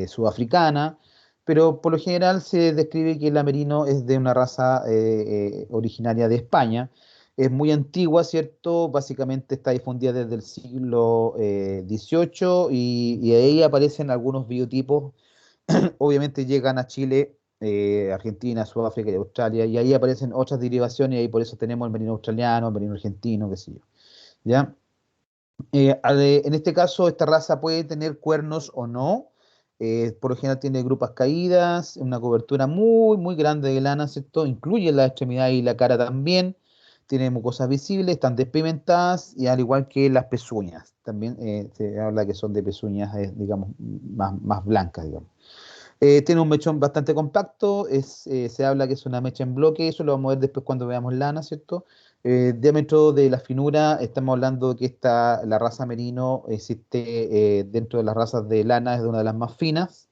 sudafricana, pero por lo general se describe que la merino es de una raza originaria de España, es muy antigua, ¿cierto? Básicamente está difundida desde el siglo XVIII y ahí aparecen algunos biotipos. Obviamente llegan a Chile, Argentina, Sudáfrica y Australia, y ahí aparecen otras derivaciones, y ahí por eso tenemos el merino australiano, el merino argentino, qué sé yo. ¿Ya? En este caso, esta raza puede tener cuernos o no. Por lo general tiene grupas caídas, una cobertura muy, muy grande de lana, ¿cierto? Incluye la extremidad y la cara también. Tiene mucosas visibles, están despigmentadas y al igual que las pezuñas. También se habla que son de pezuñas, digamos, más blancas, digamos. Tiene un mechón bastante compacto, se habla que es una mecha en bloque, eso lo vamos a ver después cuando veamos lana, ¿cierto? Diámetro de la finura, estamos hablando de que la raza merino existe dentro de las razas de lana, es de una de las más finas.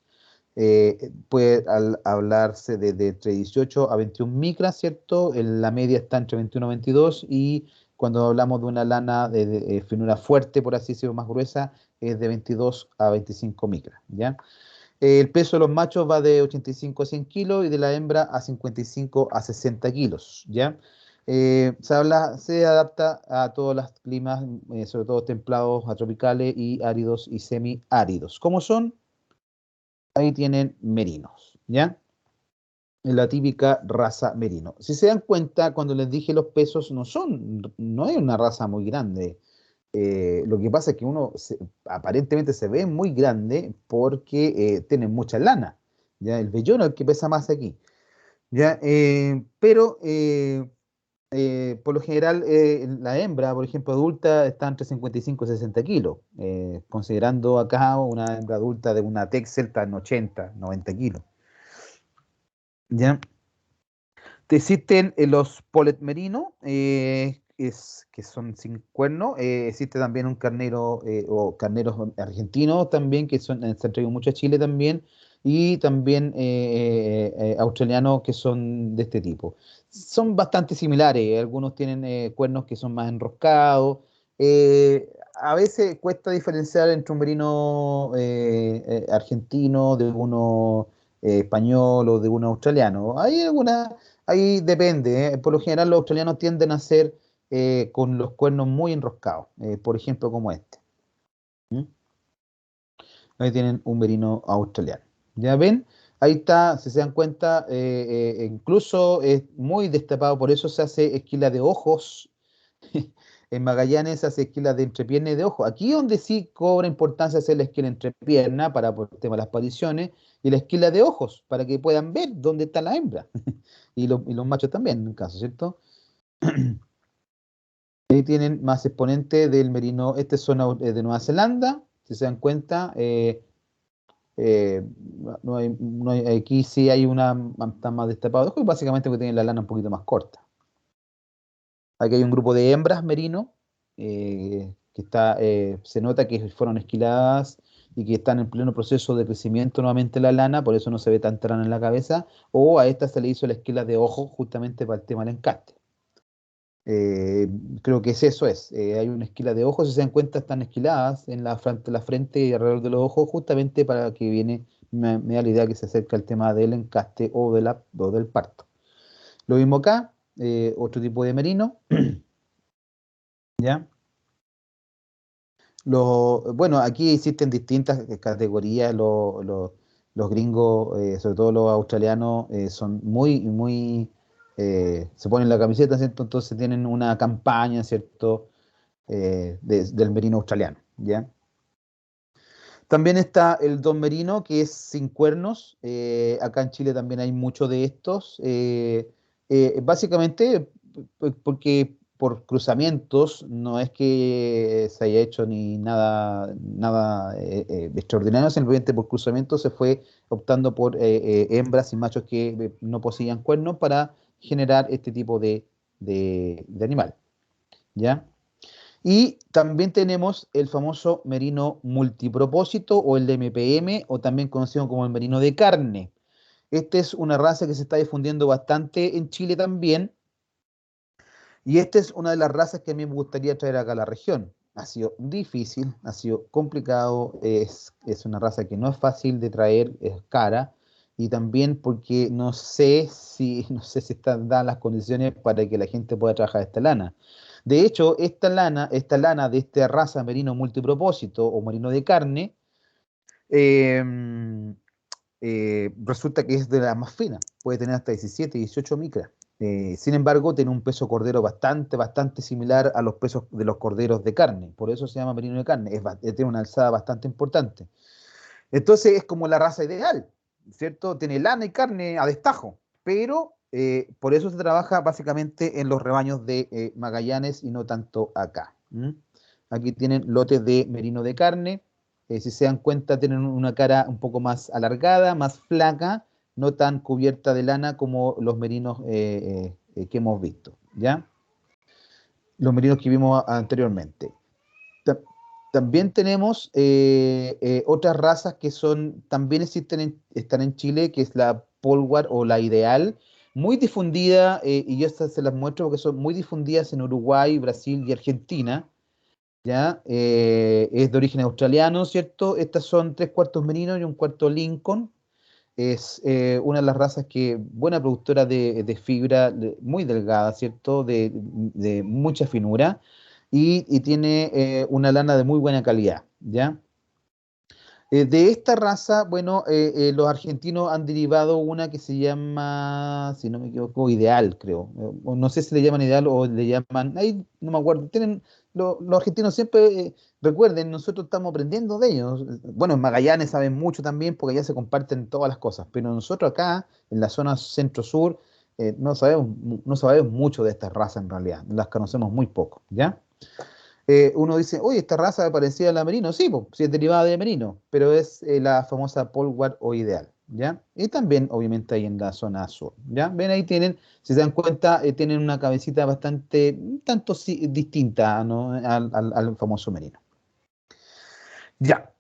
Puede hablarse de entre 18 a 21 micras, ¿cierto? La media está entre 21 y 22 y cuando hablamos de una lana de finura fuerte, por así decirlo, más gruesa, es de 22 a 25 micras, ¿ya? El peso de los machos va de 85 a 100 kilos y de la hembra a 55 a 60 kilos, ¿ya? Se adapta a todos los climas, sobre todo templados, a tropicales y áridos y semiáridos. ¿Cómo son? Ahí tienen merinos, ¿ya? La típica raza merino. Si se dan cuenta, cuando les dije los pesos, no es una raza muy grande. Lo que pasa es que aparentemente se ve muy grande porque tiene mucha lana. ¿Ya? El vellón es el que pesa más aquí. ¿Ya? Pero por lo general la hembra, por ejemplo, adulta, está entre 55 y 60 kilos. Considerando acá una hembra adulta de una Texel está en 80, 90 kilos. ¿Ya? Existen los polet merino, que son sin cuerno. Existe también un carnero o carneros argentinos también, que se han traído mucho a Chile también. Y también australianos que son de este tipo. Son bastante similares. Algunos tienen cuernos que son más enroscados. A veces cuesta diferenciar entre un merino argentino de uno español o de uno australiano. Hay algunas. Ahí depende, ¿eh? Por lo general los australianos tienden a ser con los cuernos muy enroscados, por ejemplo como este. ¿Mm? Ahí tienen un merino australiano. ¿Ya ven? Ahí está, si se dan cuenta, incluso es muy destapado, por eso se hace esquila de ojos. En Magallanes se hace esquila de entrepierna y de ojo. Aquí donde sí cobra importancia hacer la esquila entrepierna para por el tema de las pariciones y la esquila de ojos para que puedan ver dónde está la hembra. Y los machos también, en el caso, ¿cierto? Ahí tienen más exponentes del merino. Este es zona de Nueva Zelanda, si se dan cuenta. Aquí sí hay está más destapado de ojo, y básicamente porque tienen la lana un poquito más corta. Aquí hay un grupo de hembras merino que se nota que fueron esquiladas y que están en pleno proceso de crecimiento nuevamente la lana, por eso no se ve tanta lana en la cabeza, o a esta se le hizo la esquila de ojo justamente para el tema del encaste. Eh, Creo que eso es. Hay una esquila de ojos, si se dan cuenta, están esquiladas en la frente y alrededor de los ojos, justamente para que me da la idea que se acerca el tema del encaste o del parto. Lo mismo acá, otro tipo de merino, ¿ya? Bueno, aquí existen distintas categorías. Los gringos, sobre todo los australianos, son se ponen la camiseta, ¿cierto? Entonces tienen una campaña, ¿cierto? Del merino australiano, ¿ya? También está el don merino, que es sin cuernos. Acá en Chile también hay mucho de estos. Básicamente porque por cruzamientos no es que se haya hecho ni nada extraordinario, simplemente por cruzamientos se fue optando por hembras y machos que no poseían cuernos para generar este tipo de animal, ¿ya? Y también tenemos el famoso merino multipropósito o el MPM, o también conocido como el merino de carne. Esta es una raza que se está difundiendo bastante en Chile también, y esta es una de las razas que a mí me gustaría traer acá a la región. Ha sido difícil, ha sido complicado, es una raza que no es fácil de traer, es cara, y también porque no sé si están dadas las condiciones para que la gente pueda trabajar esta lana. De hecho, esta lana de esta raza merino multipropósito o merino de carne, eh, resulta que es de la más fina, puede tener hasta 17, 18 micras. Sin embargo, tiene un peso cordero bastante similar a los pesos de los corderos de carne, por eso se llama merino de carne, tiene una alzada bastante importante. Entonces es como la raza ideal, ¿cierto? Tiene lana y carne a destajo, pero por eso se trabaja básicamente en los rebaños de Magallanes y no tanto acá. ¿M? Aquí tienen lotes de merino de carne. Si se dan cuenta, tienen una cara un poco más alargada, más flaca, no tan cubierta de lana como los merinos que hemos visto, ¿ya? Los merinos que vimos anteriormente. Ta- También tenemos otras razas que también están en Chile, que es la Polwar o la Ideal, muy difundida, y yo estas se las muestro porque son muy difundidas en Uruguay, Brasil y Argentina, ¿ya? Es de origen australiano, ¿cierto? Estas son 3/4 merino y 1/4 Lincoln. Es una de las razas buena productora de fibra, muy delgada, ¿cierto? De mucha finura y tiene una lana de muy buena calidad, ¿ya? De esta raza, bueno, los argentinos han derivado una que se llama, si no me equivoco, Ideal, creo. O no sé si le llaman Ideal o le llaman, ahí no me acuerdo. Los argentinos siempre, recuerden, nosotros estamos aprendiendo de ellos. Bueno, en Magallanes saben mucho también porque allá se comparten todas las cosas, pero nosotros acá, en la zona centro-sur, no sabemos mucho de estas razas en realidad, las conocemos muy poco, ¿ya? Uno dice, oye, esta raza me parecía a la merino. Sí, pues, sí es derivada de merino, pero es la famosa Polwar o Ideal, ¿ya? Y también, obviamente, ahí en la zona sur, ¿ya? Ven, ahí tienen, si se dan cuenta, tienen una cabecita bastante, un tanto distinta, ¿no? Al famoso merino. Ya.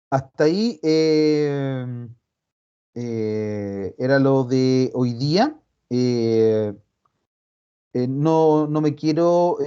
Hasta ahí era lo de hoy día. No me quiero